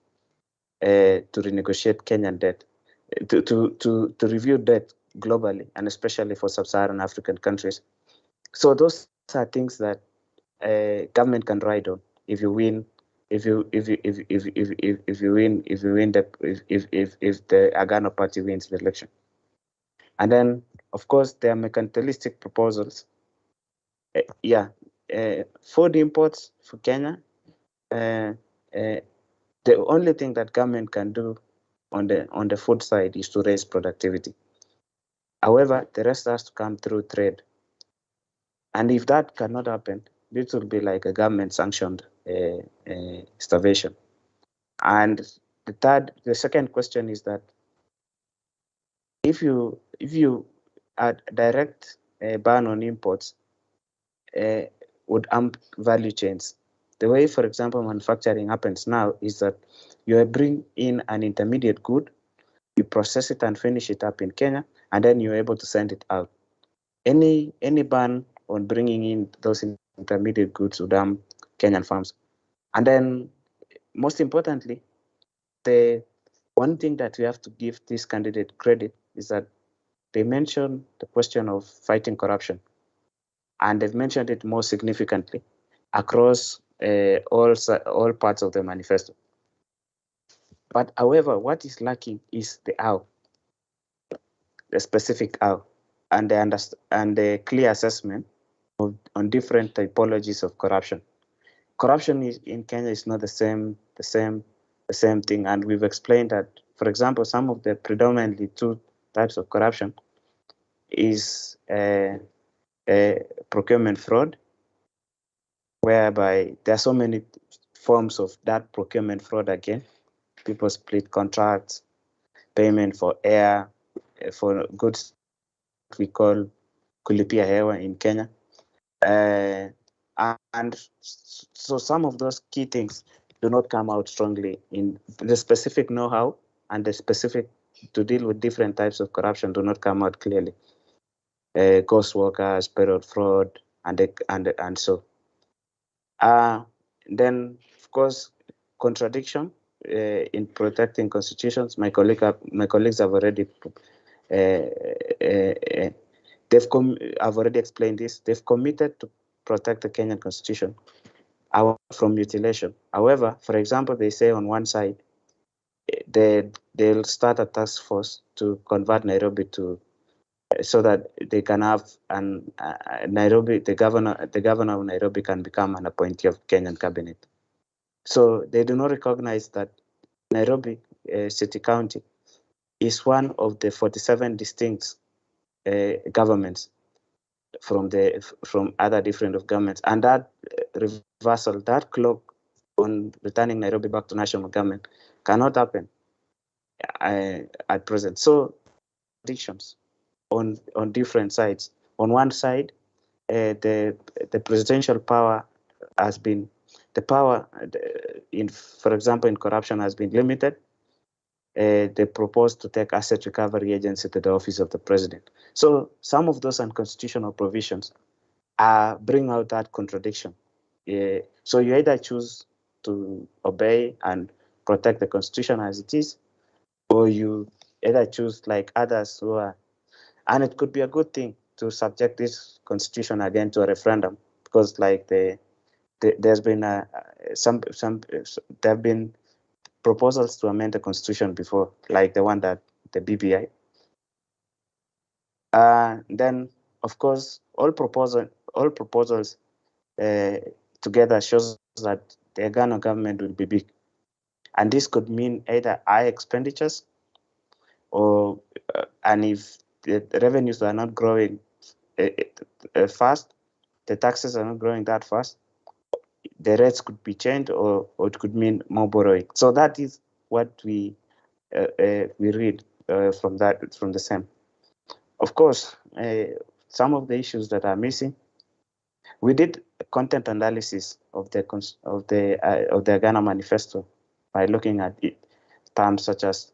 to renegotiate Kenyan debt, to review debt globally, and especially for sub-Saharan African countries. So those are things that government can ride on if you win. If the Agano party wins the election. And then, of course, there are mercantilistic proposals. Food imports for Kenya. The only thing that government can do on the food side is to raise productivity. However, the rest has to come through trade. And if that cannot happen, this will be like a government-sanctioned starvation. And the second question is that if you add direct ban on imports, would amp value chains. The way, for example, manufacturing happens now is that you bring in an intermediate good, you process it and finish it up in Kenya, and then you're able to send it out. Any ban on bringing in those intermediate goods would harm Kenyan farms. And then, most importantly, the one thing that we have to give this candidate credit is that they mentioned the question of fighting corruption, and they've mentioned it more significantly across all parts of the manifesto. But however, what is lacking is the how, the specific how, and the clear assessment on different typologies of corruption. Corruption in Kenya is not the same thing, and we've explained that, for example, some of the predominantly two types of corruption is procurement fraud, whereby there are so many forms of that procurement fraud again. People split contracts, payment for air, for goods we call kulipia hewa in Kenya. And so some of those key things do not come out strongly in the specific know-how, and the specific to deal with different types of corruption do not come out clearly. Ghost workers, payroll fraud, and so. Then, of course, contradiction in protecting constitutions. My colleagues have already I've already explained this. They've committed to protect the Kenyan constitution, from mutilation. However, for example, they say on one side, they'll start a task force to convert Nairobi to so that they can have Nairobi, the governor of Nairobi can become an appointee of Kenyan cabinet. So they do not recognize that Nairobi City County is one of the 47 distinct governments from other different of governments, and that reversal, that clock on returning Nairobi back to national government cannot happen at present. So predictions on different sides. On one side, the presidential power has been for example, in corruption has been limited. They proposed to take asset recovery agency to the office of the president. So some of those unconstitutional provisions bring out that contradiction. So you either choose to obey and protect the constitution as it is, or you either choose like others who are, and it could be a good thing to subject this constitution again to a referendum, because like there's been there have been proposals to amend the constitution before, like the one that the BBI. Then, of course, all proposals together shows that the Agano government will be big, and this could mean either high expenditures, or and if the revenues are not growing fast, the taxes are not growing that fast, the rates could be changed, or it could mean more borrowing. So that is what we read from the same. Of course, some of the issues that are missing. We did content analysis of the Agano manifesto by looking at terms such as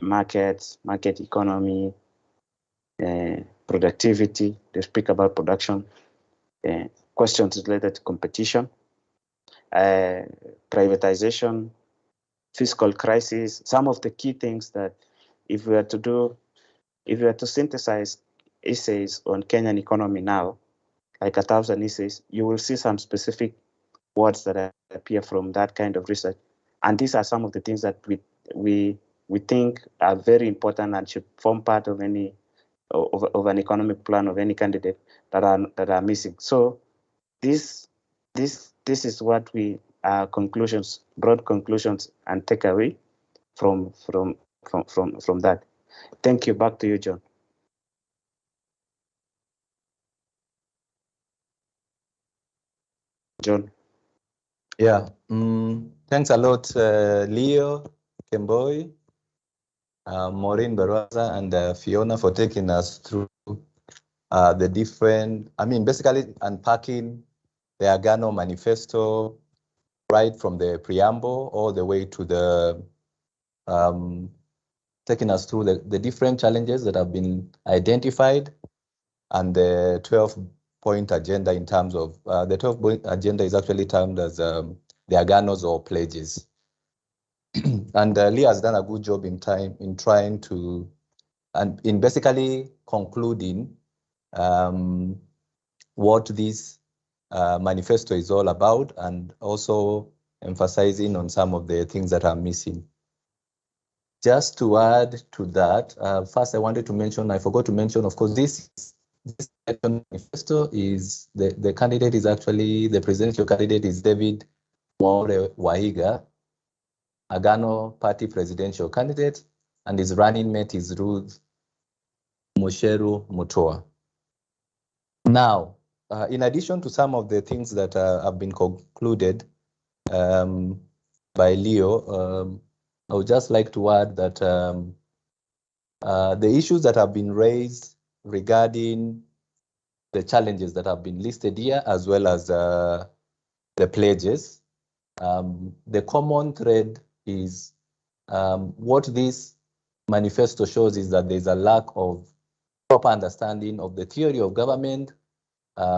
markets, market economy, productivity. They speak about production, questions related to competition, privatization, fiscal crisis. Some of the key things that if we were to synthesize essays on Kenyan economy now, like 1,000 essays, you will see some specific words that appear from that kind of research. And these are some of the things that we think are very important and should form part of any of an economic plan of any candidate that are missing. So this is what we conclusions, broad conclusions, and takeaway from that. Thank you. Back to you, John. John. Yeah. Thanks a lot, Leo, Kemboi, Maureen Baraza, and Fiona for taking us through the different, basically unpacking the Agano manifesto right from the preamble all the way to the taking us through the different challenges that have been identified, and the 12-point agenda in terms of, the 12-point agenda is actually termed as the Aganos or pledges. And Lee has done a good job in trying to, and in basically concluding what this manifesto is all about, and also emphasizing on some of the things that are missing. Just to add to that, first I wanted to mention, I forgot to mention, of course, this manifesto is, the candidate is actually, the presidential candidate is David Mwaure Waihiga, Agano Party presidential candidate, and his running mate is Ruth Musheru Mutua. Now, in addition to some of the things that have been concluded by Leo, I would just like to add that the issues that have been raised regarding the challenges that have been listed here, as well as the pledges, the common thread is what this manifesto shows is that there's a lack of proper understanding of the theory of government, as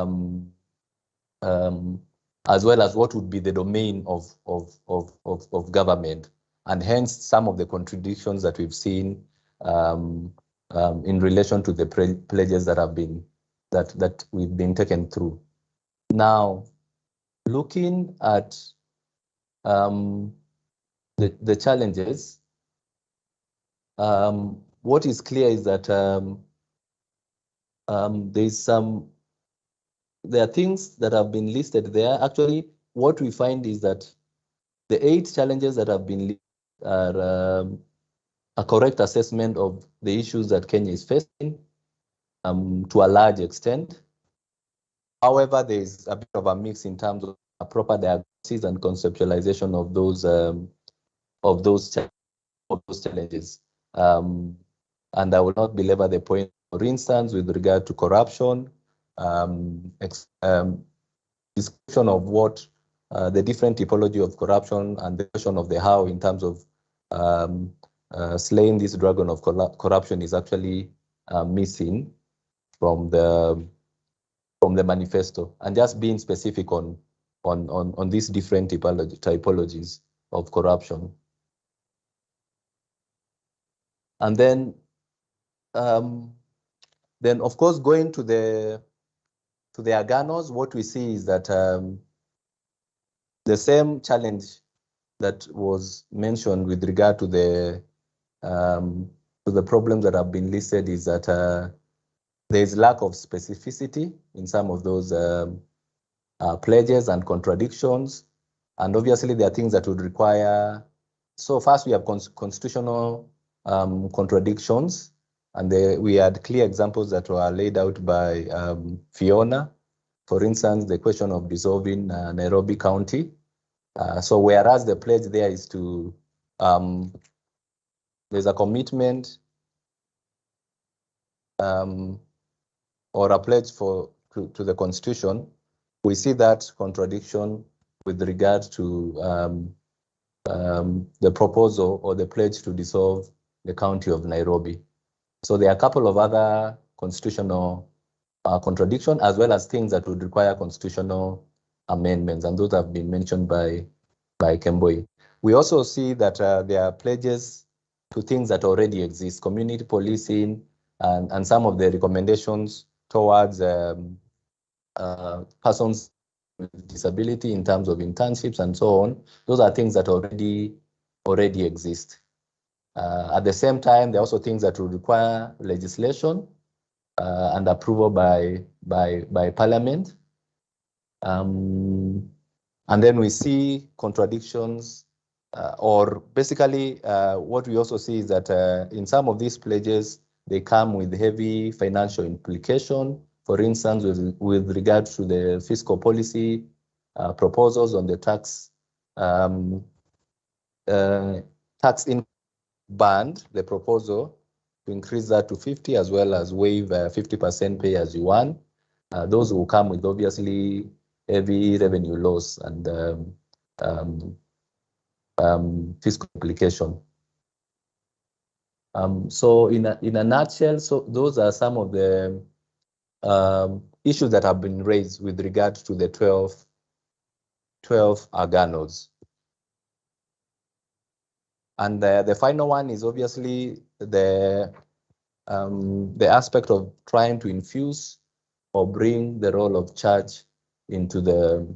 well as what would be the domain of government, and hence some of the contradictions that we've seen in relation to the pledges that have been that we've been taken through. Now, looking at the challenges, what is clear is that there are things that have been listed there. Actually, what we find is that the 8 challenges that have been listed are a correct assessment of the issues that Kenya is facing to a large extent. However, there is a bit of a mix in terms of a proper diagnosis and conceptualization of those challenges. And I will not belabor the point. For instance, with regard to corruption, description of what the different typology of corruption and the question of the how in terms of slaying this dragon of corruption is actually missing from the manifesto, and just being specific on these different typologies of corruption. And then of course, going to the Aganos, what we see is that the same challenge that was mentioned with regard to the problems that have been listed is that there is lack of specificity in some of those pledges and contradictions. And obviously, there are things that would require. So first, we have constitutional contradictions, and we had clear examples that were laid out by Fiona. For instance, the question of dissolving Nairobi County. So whereas the pledge there is to, there's a commitment or a pledge to the Constitution, we see that contradiction with regard to the proposal or the pledge to dissolve the county of Nairobi. So there are a couple of other constitutional contradictions, as well as things that would require constitutional amendments, and those have been mentioned by Kemboi. We also see that there are pledges to things that already exist, community policing, and some of the recommendations towards persons with disability in terms of internships and so on. Those are things that already exist. At the same time, there are also things that will require legislation and approval by Parliament. And then we see contradictions, or basically what we also see is that in some of these pledges, they come with heavy financial implication. For instance, with regard to the fiscal policy proposals on the tax in band, the proposal to increase that to 50, as well as waive 50% pay as you earn. Those will come with obviously heavy revenue loss and fiscal implication. So in a nutshell, so those are some of the issues that have been raised with regard to the 12 Aganos. And the final one is obviously the aspect of trying to infuse or bring the role of church into the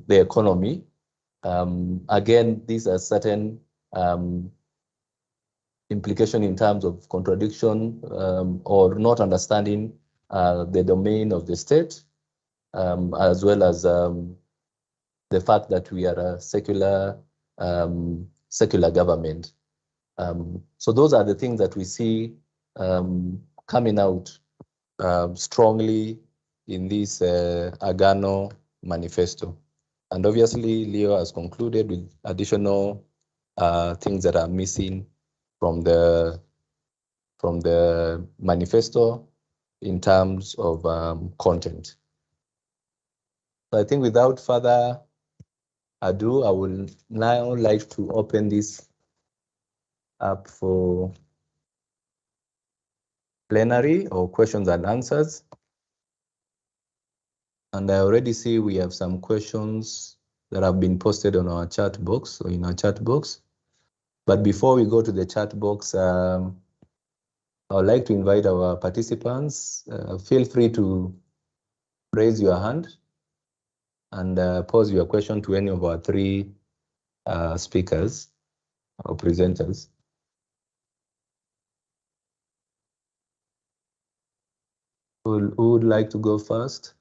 economy. Again, these are certain implication in terms of contradiction or not understanding the domain of the state, as well as the fact that we are a secular government. So those are the things that we see coming out strongly in this Agano manifesto. And obviously, Leo has concluded with additional things that are missing from the manifesto in terms of content. So I think without further ado, I would now like to open this up for plenary or questions and answers. And I already see we have some questions that have been posted on our chat box or in our chat box. But before we go to the chat box, I would like to invite our participants. Feel free to raise your hand and pose your question to any of our three speakers or presenters. Who would like to go first?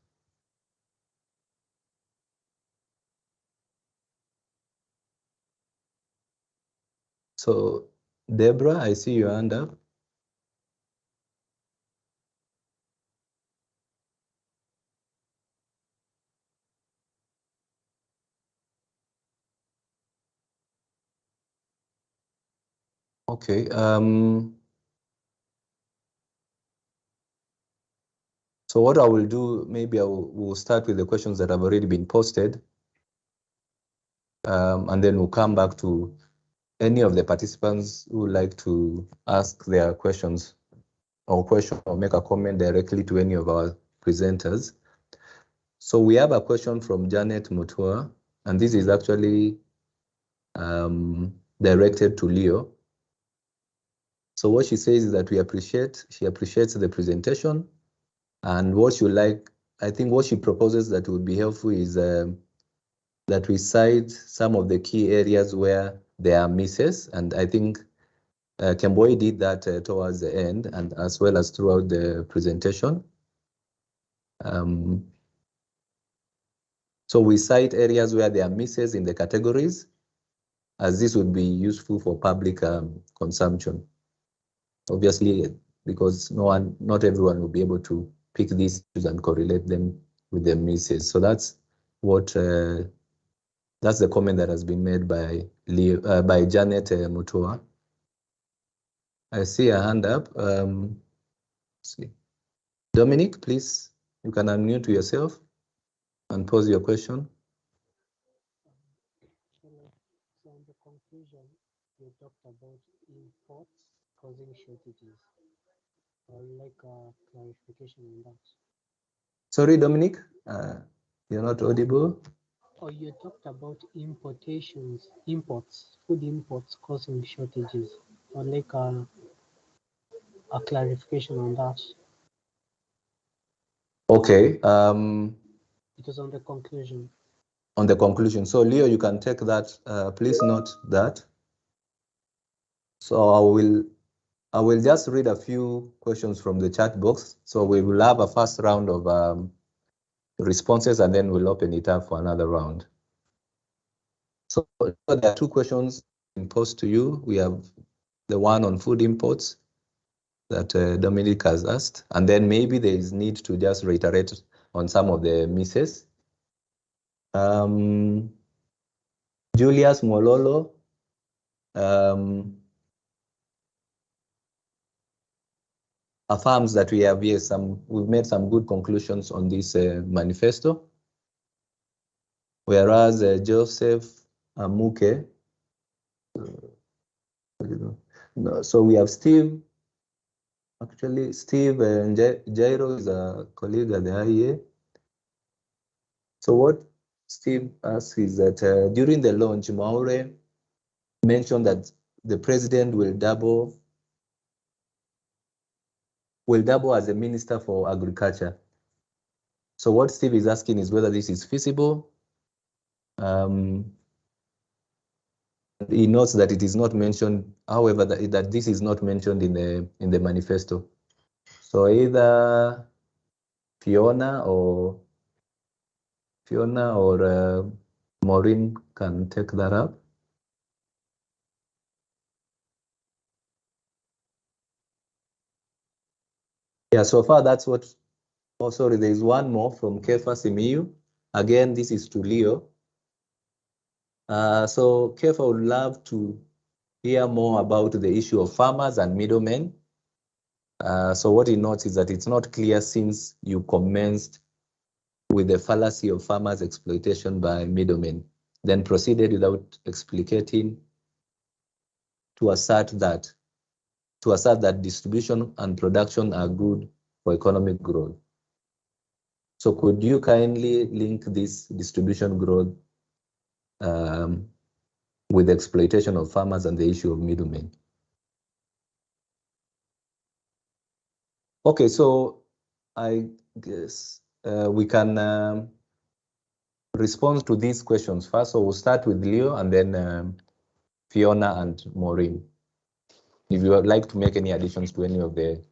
So, Deborah, I see your hand up. Okay. So what I will do, maybe we'll start with the questions that have already been posted, and then we'll come back to any of the participants who would like to ask their questions or make a comment directly to any of our presenters. So we have a question from Janet Mutua, and this is actually directed to Leo. So what she says is that she appreciates the presentation, and I think what she proposes that would be helpful is that we cite some of the key areas where there are misses, and I think Kemboi did that towards the end and as well as throughout the presentation. So we cite areas where there are misses in the categories, as this would be useful for public consumption. Obviously, because not everyone will be able to pick these issues and correlate them with the misses. So that's the comment that has been made by Janet Mutua. I see a hand up. See. Dominic, please, you can unmute yourself and pose your question. So in the conclusion, you talked about imports causing shortages. I would like a clarification on that. Sorry, Dominic, you're not audible. Oh, you talked about food imports causing shortages. I would like a clarification on that. Okay. It was on the conclusion. On the conclusion. So Leo, you can take that. Please note that. So I will just read a few questions from the chat box. So we will have a first round of responses, and then we'll open it up for another round. So there are two questions posed to you. We have the one on food imports that Dominic has asked, and then maybe there is need to just reiterate on some of the misses. Julius Mololo affirms that we've made some good conclusions on this manifesto, whereas Joseph Amuke, so we have Steve. Actually, Steve Jairo is a colleague at the IEA. So what Steve asks is that during the launch, Maure mentioned that the president will double as a minister for agriculture. So what Steve is asking is whether this is feasible. He notes that it is not mentioned, however, that this is not mentioned in the manifesto. So either Fiona or Maureen can take that up. Yeah, so far that's what. Oh, sorry, there is one more from Kefa Simiyu. Again, this is to Leo. So Kefa would love to hear more about the issue of farmers and middlemen. So what he notes is that it's not clear since you commenced with the fallacy of farmers' exploitation by middlemen, then proceeded without explicating to assert that distribution and production are good for economic growth. So could you kindly link this distribution growth with exploitation of farmers and the issue of middlemen? Okay, so I guess we can respond to these questions first. So we'll start with Leo and then Fiona and Maureen. If you would like to make any additions to any of the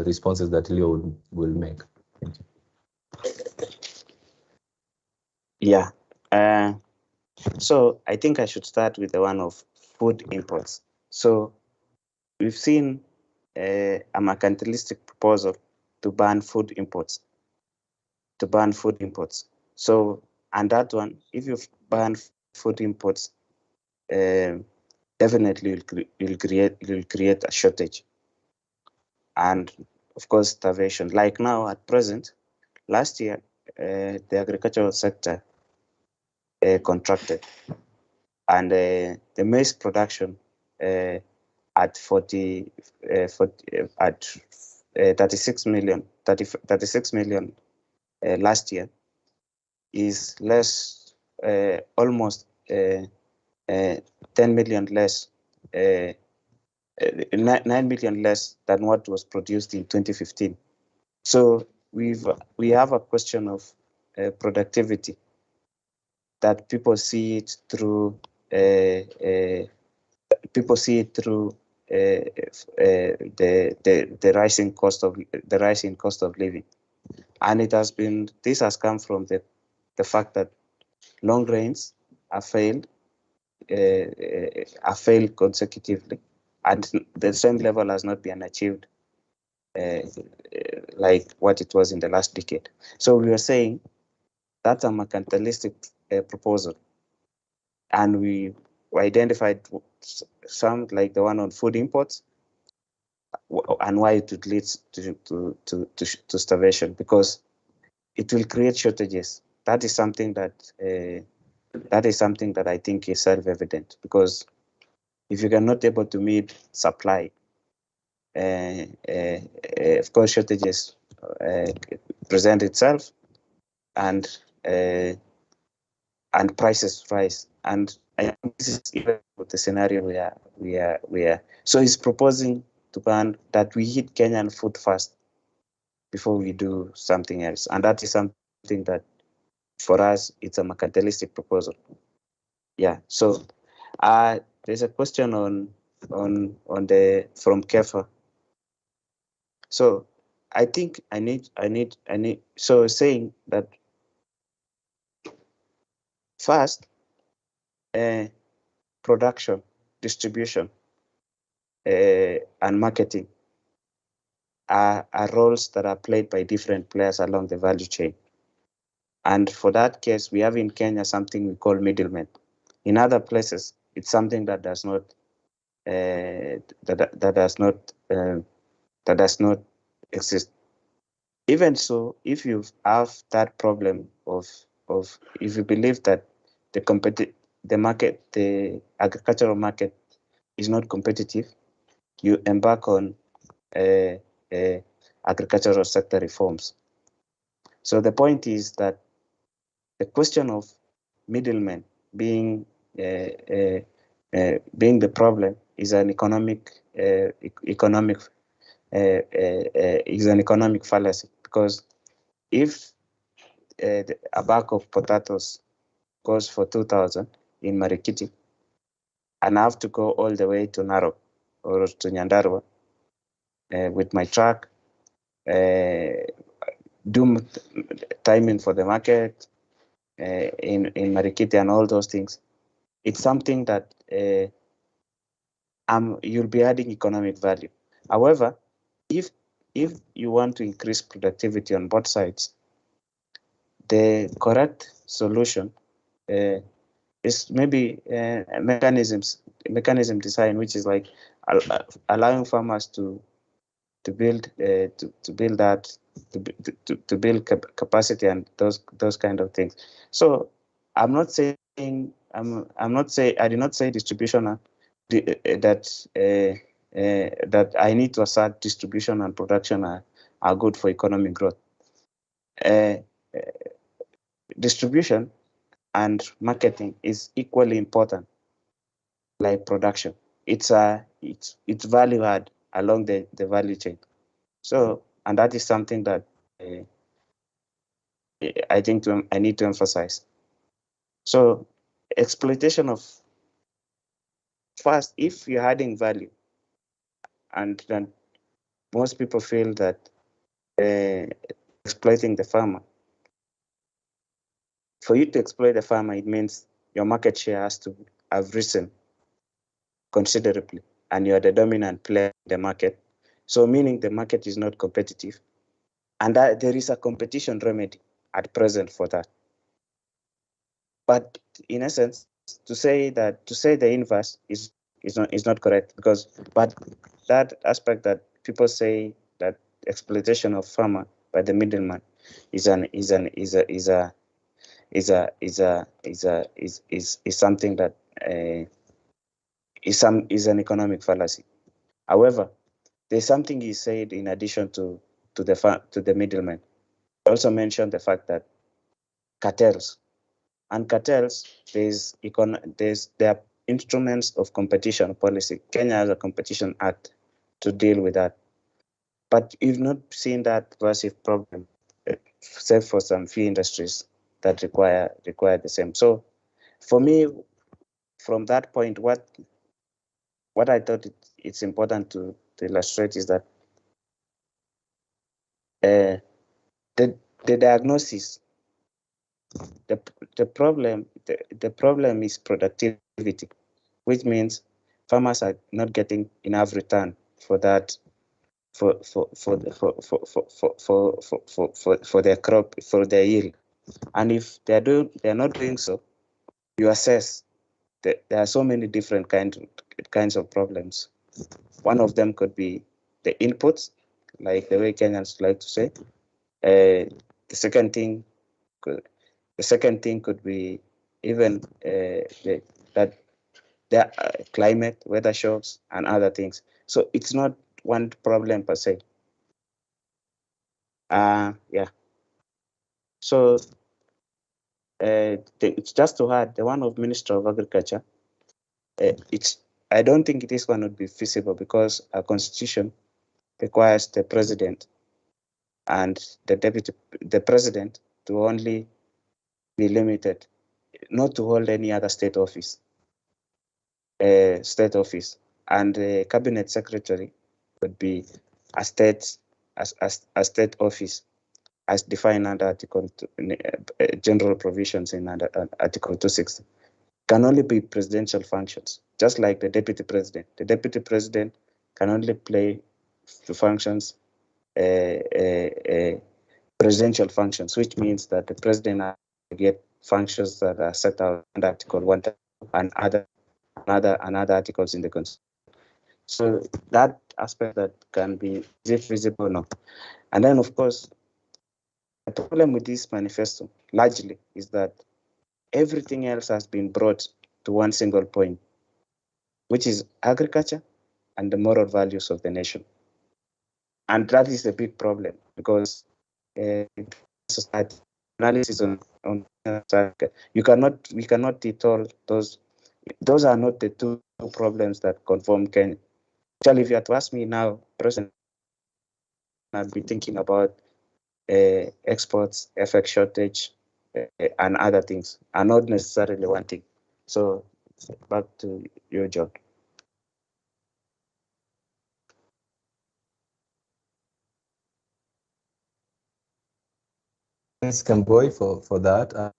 responses that Leo will make. Thank you. Yeah. So I think I should start with the one of food imports. So we've seen a mercantilistic proposal to ban food imports. So, and that one, if you ban food imports, definitely you'll create a shortage, and of course starvation. Like now at present, last year the agricultural sector contracted, and the maize production at 36 million last year is less, almost 10 million less, 9 million less than what was produced in 2015. So we have a question of productivity, that people see it through the rising cost of living, and this has come from the fact that long rains are failed consecutively, and the same level has not been achieved like what it was in the last decade. So we are saying that's a mercantilistic proposal, and we identified some, like the one on food imports, and why it would lead to starvation, because it will create shortages. That is something that I think is self-evident, because if you are not able to meet supply, of course shortages present itself, and prices rise. And I think this is even the scenario we are. So he's proposing to ban that we eat Kenyan food first before we do something else, and that is something that for us it's a mercantilistic proposal. Yeah. So there's a question on the from Kefa. So I think I need so saying that first, production, distribution, and marketing are roles that are played by different players along the value chain. And for that case, we have in Kenya something we call middlemen. In other places, it's something that does not exist. Even so, if you have that problem of if you believe that the agricultural market is not competitive, you embark on agricultural sector reforms. So the point is that the question of middlemen being the problem is an economic fallacy, because if a bag of potatoes goes for 2,000 in Marikiti, and I have to go all the way to Narok or to Nyandarua with my truck, do timing for the market in Marikiti and all those things, it's something that you'll be adding economic value. However, if you want to increase productivity on both sides, the correct solution is maybe mechanism design, which is like allowing farmers to build capacity and those kind of things. So I did not say distribution that I need to assert distribution and production are good for economic growth. Distribution and marketing is equally important like production. It's value add along the value chain. So, and that is something that I think I need to emphasize. So exploitation of, first, if you're adding value, and then most people feel that exploiting the farmer. For you to exploit the farmer, it means your market share has to have risen considerably, and you are the dominant player in the market. So meaning the market is not competitive, and that there is a competition remedy at present for that. But in essence, to say the inverse is not correct, because but that aspect that people say that exploitation of farmer by the middleman is something that is an economic fallacy. However, there's something he said in addition to the middleman. He also mentioned the fact that cartels, and cartels, there are instruments of competition policy. Kenya has a competition act to deal with that, but you've not seen that massive problem, except for some few industries that require the same. So for me, from that point, what I thought it's important to illustrate is that the diagnosis, the problem is productivity, which means farmers are not getting enough return for that, for their crop, for their yield. And if they are not doing so, you assess that there are so many different kinds of problems. One of them could be the inputs, like the way Kenyans like to say. The second thing could be even that there are climate, weather shocks, and other things. So it's not one problem per se. Yeah. So it's just to add the one of Minister of Agriculture. I don't think this one would be feasible, because our constitution requires the president and the president to only be limited, not to hold any other state office. And the cabinet secretary would be a state office, as defined under Article general provisions in Article 260. Can only be presidential functions, just like the deputy president. The deputy president can only play the functions, presidential functions, which means that the president has to get functions that are set out under Article 1 and other articles in the Constitution. So that aspect that can be, is it feasible or not? And then, of course, the problem with this manifesto largely is that everything else has been brought to one single point, which is agriculture and the moral values of the nation. And that is a big problem, because society analysis on we cannot detail those. Those are not the two problems that conform Kenya. Actually, if you had to ask me now, present, I'd be thinking about exports, FX shortage, and other things, are not necessarily one thing. So back to you, John. Thanks, Kamboi, for that.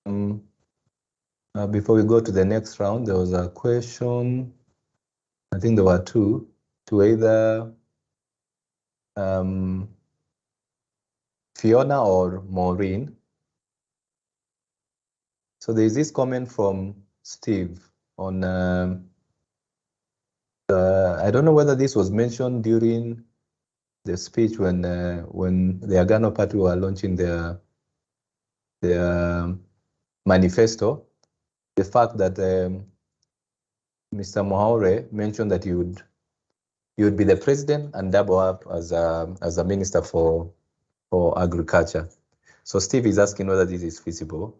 Before we go to the next round, there was a question. I think there were two, to either Fiona or Maureen. So there's this comment from Steve on, I don't know whether this was mentioned during the speech when the Agano party were launching their manifesto, the fact that Mr. Mohaure mentioned that you would be the president and double up as a minister for agriculture. So Steve is asking whether this is feasible.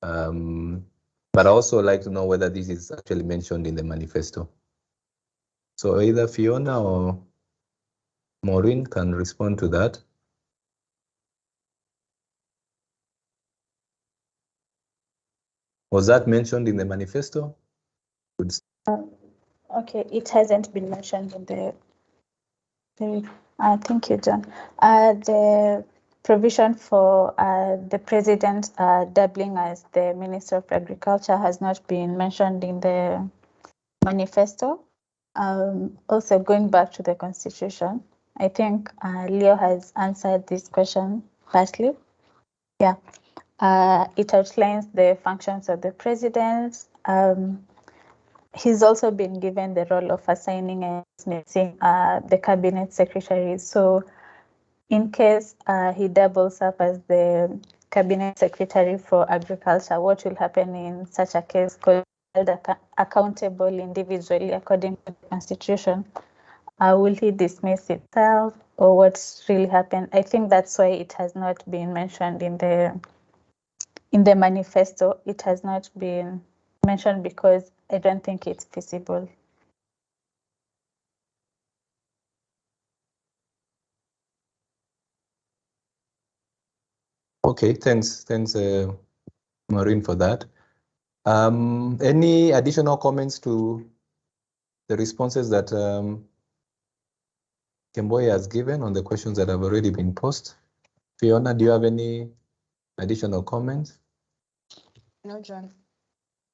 But I also like to know whether this is actually mentioned in the manifesto. So either Fiona or Maureen can respond to that. Was that mentioned in the manifesto? Okay, it hasn't been mentioned in the thank you, John. The provision for the president doubling as the Minister of Agriculture has not been mentioned in the manifesto. Also, going back to the Constitution, I think Leo has answered this question partly. Yeah, it outlines the functions of the president. He's also been given the role of assigning and dismissing the cabinet secretaries. So in case he doubles up as the cabinet secretary for agriculture, what will happen in such a case? Because held accountable individually according to the Constitution. Will he dismiss himself, or what's really happened? I think that's why it has not been mentioned in the manifesto. It has not been mentioned because I don't think it's feasible. Okay, thanks, Maureen, for that. Any additional comments to the responses that Kemboi has given on the questions that have already been posed? Fiona, do you have any additional comments? No, John.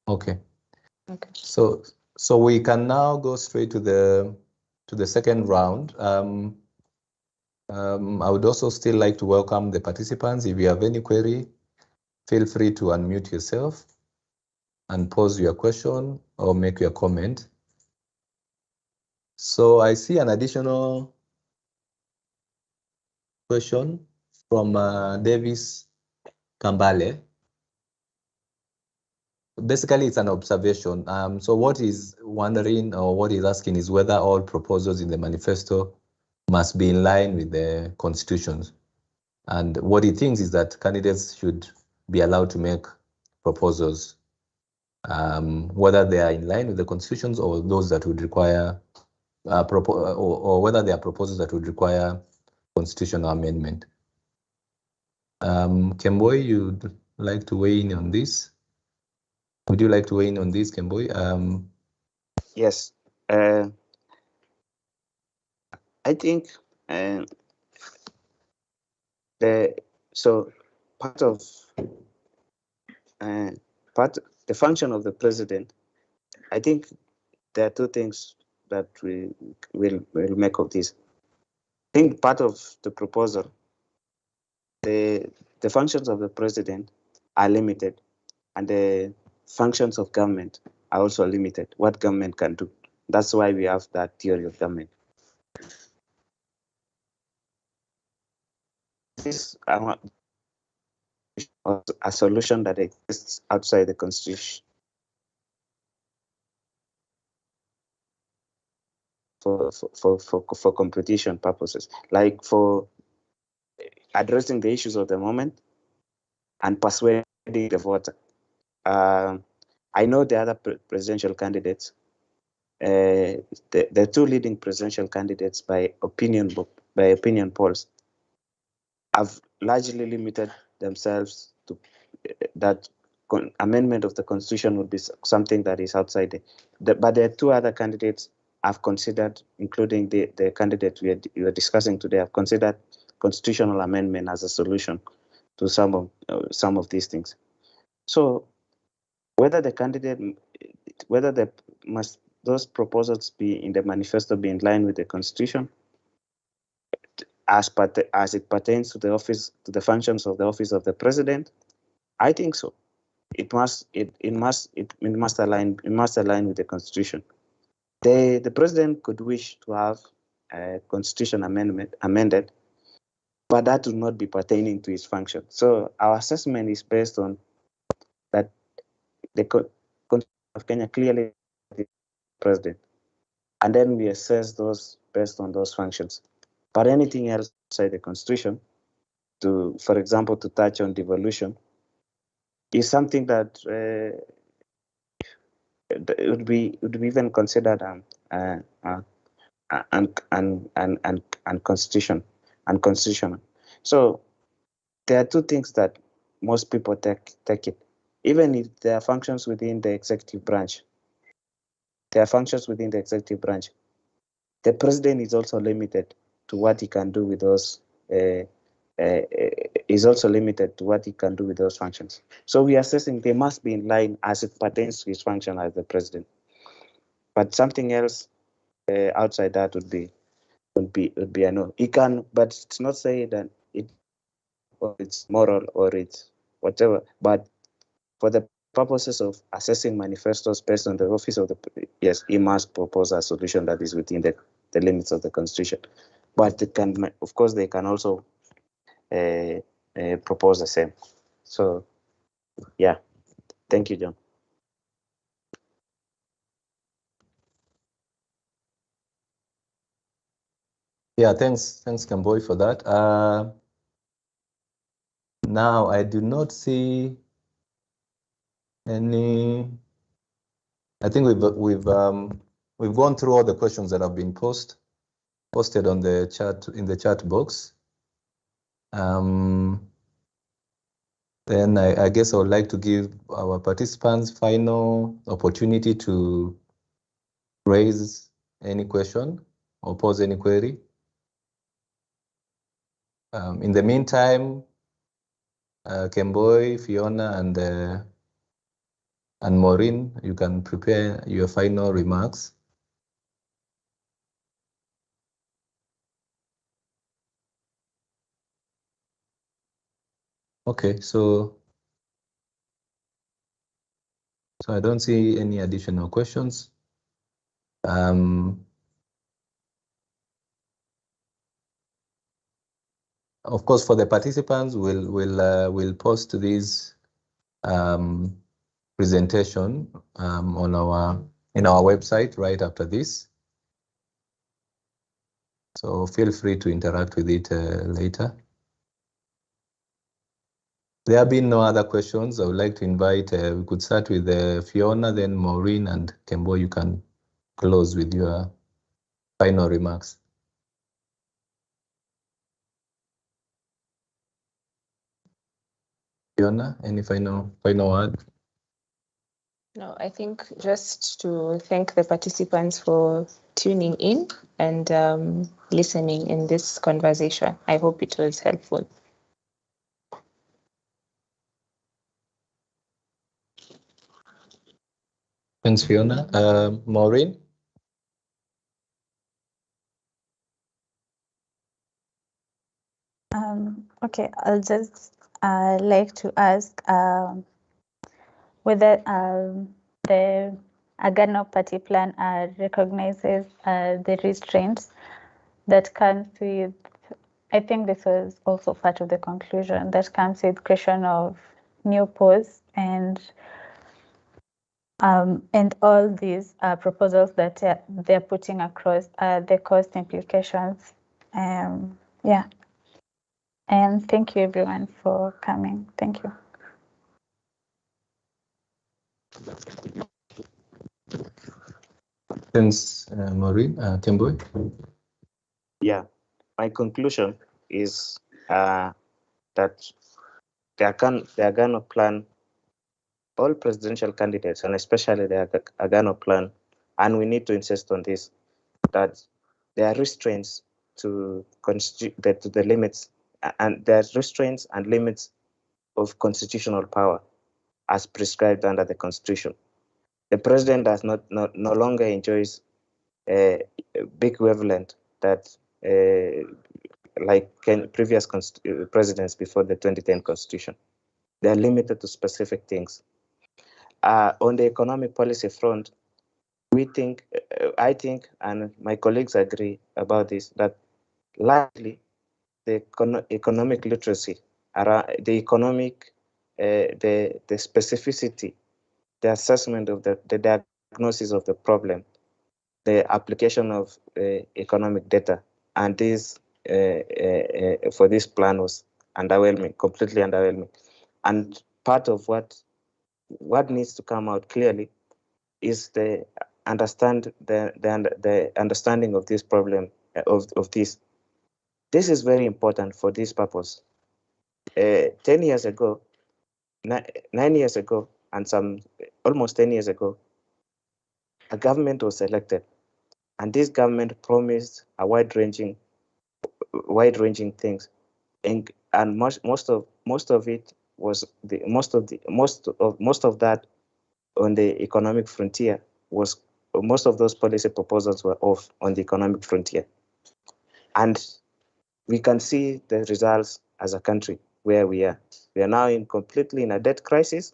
Okay. Okay. So we can now go straight to the second round. I would also still like to welcome the participants. If you have any query, feel free to unmute yourself and pose your question or make your comment. So I see an additional question from Davis Kambale. Basically, it's an observation. So what he's wondering or what he's asking is whether all proposals in the manifesto must be in line with the constitutions. And what he thinks is that candidates should be allowed to make proposals, whether they are in line with the constitutions or those that would require, or whether they are proposals that would require constitutional amendment. Kemboi, you'd like to weigh in on this? Would you like to weigh in on this, Kemboi? Yes. I think part of the function of the president, I think there are two things that we will make of this. I think part of the proposal, the functions of the president are limited, and the functions of government are also limited. What government can do. That's why we have that theory of government. This a solution that exists outside the constitution for competition purposes, like for addressing the issues of the moment and persuading the voter. I know the other presidential candidates, the two leading presidential candidates by opinion polls have largely limited themselves to that amendment of the constitution would be something that is outside but there are two other candidates I've considered, including the candidate we are discussing today, have considered constitutional amendment as a solution to some of these things. So whether those proposals be in the manifesto be in line with the constitution as it pertains to the functions of the office of the president, I think so. It must align with the constitution. The president could wish to have a constitution amended, but that would not be pertaining to his function. So our assessment is based on that the Constitution of Kenya clearly the president, and then we assess those based on those functions. But anything else outside the constitution, for example, to touch on devolution, is something that would be even considered unconstitutional. So there are two things that most people take it. even if there are functions within the executive branch, the president is also limited to what he can do with those. Is also limited to what he can do with those functions. So we are assessing they must be in line as it pertains to his function as the president. But something else outside that would be a no. He can, but it's not saying that it's moral or it's whatever. But for the purposes of assessing manifestos based on the office of the, yes, he must propose a solution that is within the limits of the constitution. But they can, of course, they can also propose the same. So, yeah, thank you, John. Yeah, thanks, Kamboy, for that. Now I do not see any. I think we've gone through all the questions that have been posted on the chat in the chat box. Then I guess I would like to give our participants final opportunity to raise any question or pose any query. In the meantime, Kemboy, Fiona, and Maureen, you can prepare your final remarks. Okay, so I don't see any additional questions. Of course, for the participants, we'll post this presentation in our website right after this. So feel free to interact with it later. There have been no other questions. I would like to invite, we could start with Fiona, then Maureen, and Kembo. You can close with your final remarks. Fiona, any final word? No, I think just to thank the participants for tuning in and listening in this conversation. I hope it was helpful. Thanks, Fiona. Maureen? Okay, I'll just like to ask whether the Agano Party Plan recognizes the restraints that comes with, I think this was also part of the conclusion, that comes with creation of new posts and all these proposals that they're putting across the cost implications. Yeah. And thank you everyone for coming. Thank you. Thanks, Maureen. Kembo? Yeah, my conclusion is that the Agano plan, all presidential candidates, and especially the Agano plan, and we need to insist on this, that there are restraints to the limits, and there are restraints and limits of constitutional power as prescribed under the Constitution. The president does no longer enjoys a big equivalent that like previous presidents before the 2010 Constitution. They are limited to specific things. On the economic policy front, we think, I think, and my colleagues agree about this, that largely the economic literacy, the economic, the specificity, the assessment of the diagnosis of the problem, the application of economic data, and this for this plan was underwhelming, completely underwhelming. And part of what needs to come out clearly is the understanding of this problem of this. This is very important for this purpose. 10 years ago, 9 years ago and almost 10 years ago, a government was elected, and this government promised a wide-ranging things, and most of it was most of that on the economic frontier was most of those policy proposals were off on the economic frontier, and we can see the results as a country where we are. We are now completely in a debt crisis,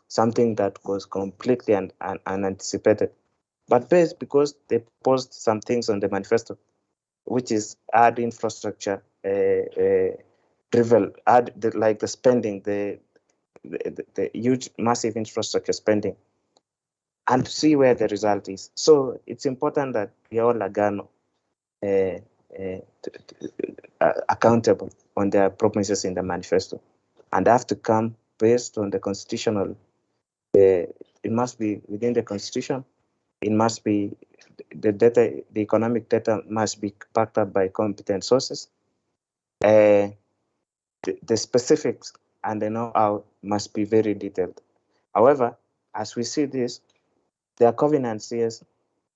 something that was completely unanticipated. But based because they proposed some things on the manifesto, which is add infrastructure, like the spending, the huge, massive infrastructure spending, and see where the result is. So it's important that we all Agano accountable on their promises in the manifesto, and have to come based on the constitutional. It must be within the constitution. It must be the economic data must be backed up by competent sources. The specifics and the know-how must be very detailed. However, as we see this, there are covenants, yes,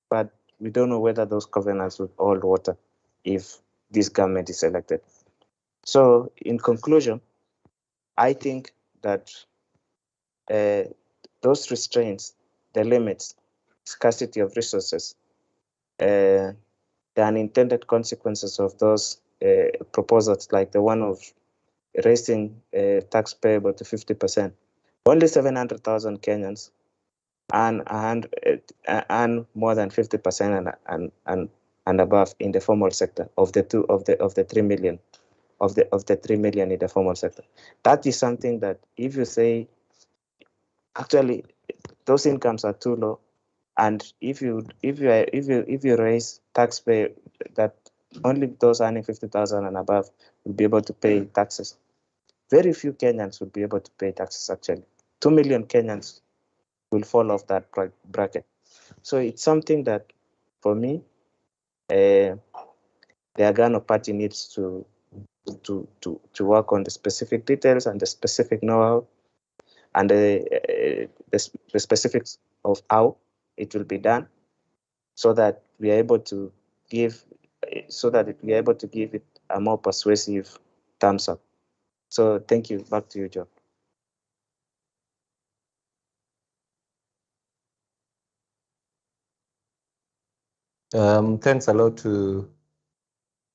but we don't know whether those covenants will hold water if this government is elected. So, in conclusion, I think that those restraints, the limits, scarcity of resources, the unintended consequences of those proposals, like the one of raising tax payable to 50%. Only 700,000 Kenyans earn more than 50% and above in the formal sector of the 3 million of the 3 million in the formal sector. That is something that if you say actually those incomes are too low, and if you raise tax pay that only those earning 50,000 and above will be able to pay taxes. Very few Kenyans will be able to pay taxes actually. 2 million Kenyans will fall off that bracket. So it's something that, for me, the Agano party needs to work on the specific details and the specific know-how and the specifics of how it will be done, so that we are able to give it a more persuasive thumbs up. So thank you. Back to you, Joe. Thanks a lot to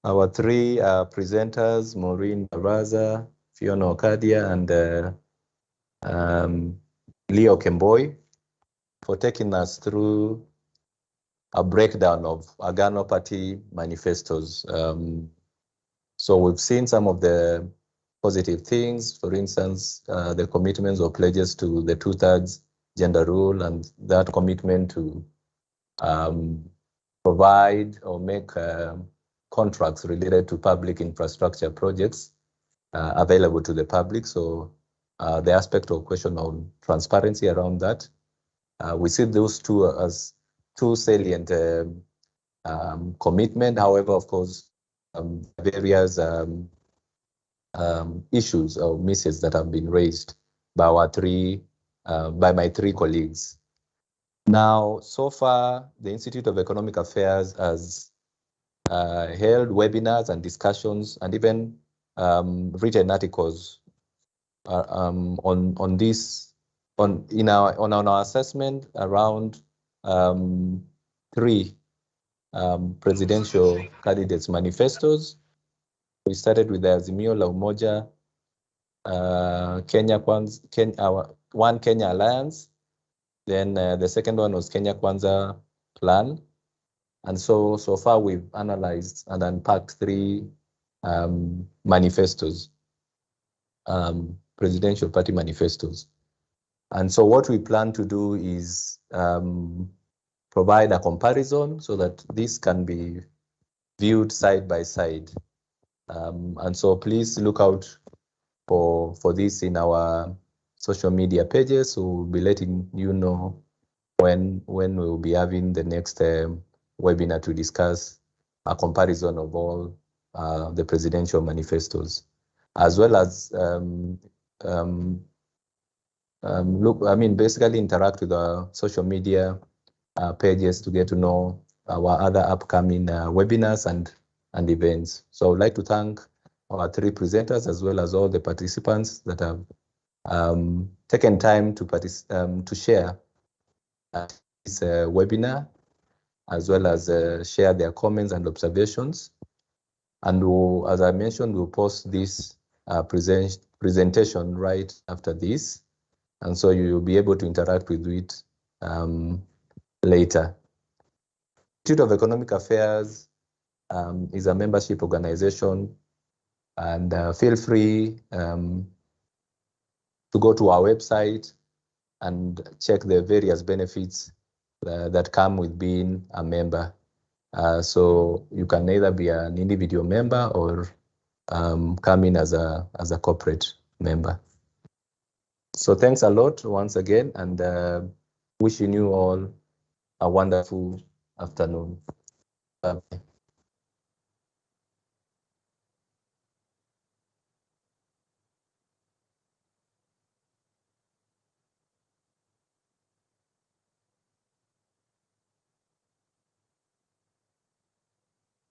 our three presenters, Maureen Baraza, Fiona Okadia, and Leo Kemboi, for taking us through a breakdown of Agano Party manifestos. So we've seen some of the positive things, for instance, the commitments or pledges to the 2/3 gender rule, and that commitment to provide or make contracts related to public infrastructure projects available to the public. So the aspect of question on transparency around that, we see those two as two salient commitment. However, of course, various issues or misses that have been raised by by my three colleagues. Now, so far, the Institute of Economic Affairs has held webinars and discussions and even written articles on this on our assessment around three presidential candidates manifestos. We started with the Azimio la Umoja, One Kenya Alliance. Then the second one was Kenya Kwanza Plan. And so far we've analyzed and unpacked three manifestos, presidential party manifestos. And so what we plan to do is provide a comparison so that this can be viewed side by side. And so please look out for this in our social media pages. So we'll be letting you know when we'll be having the next webinar to discuss a comparison of all the presidential manifestos, as well as basically interact with our social media pages to get to know our other upcoming webinars and events. So I would like to thank our 3 presenters as well as all the participants that have taken time to share this webinar, as well as share their comments and observations. And as I mentioned, we'll post this presentation right after this. And so you'll be able to interact with it later. Institute of Economic Affairs is a membership organization, and feel free to go to our website and check the various benefits that come with being a member. So you can either be an individual member or come in as a corporate member. So thanks a lot once again, and wishing you all a wonderful afternoon. Bye.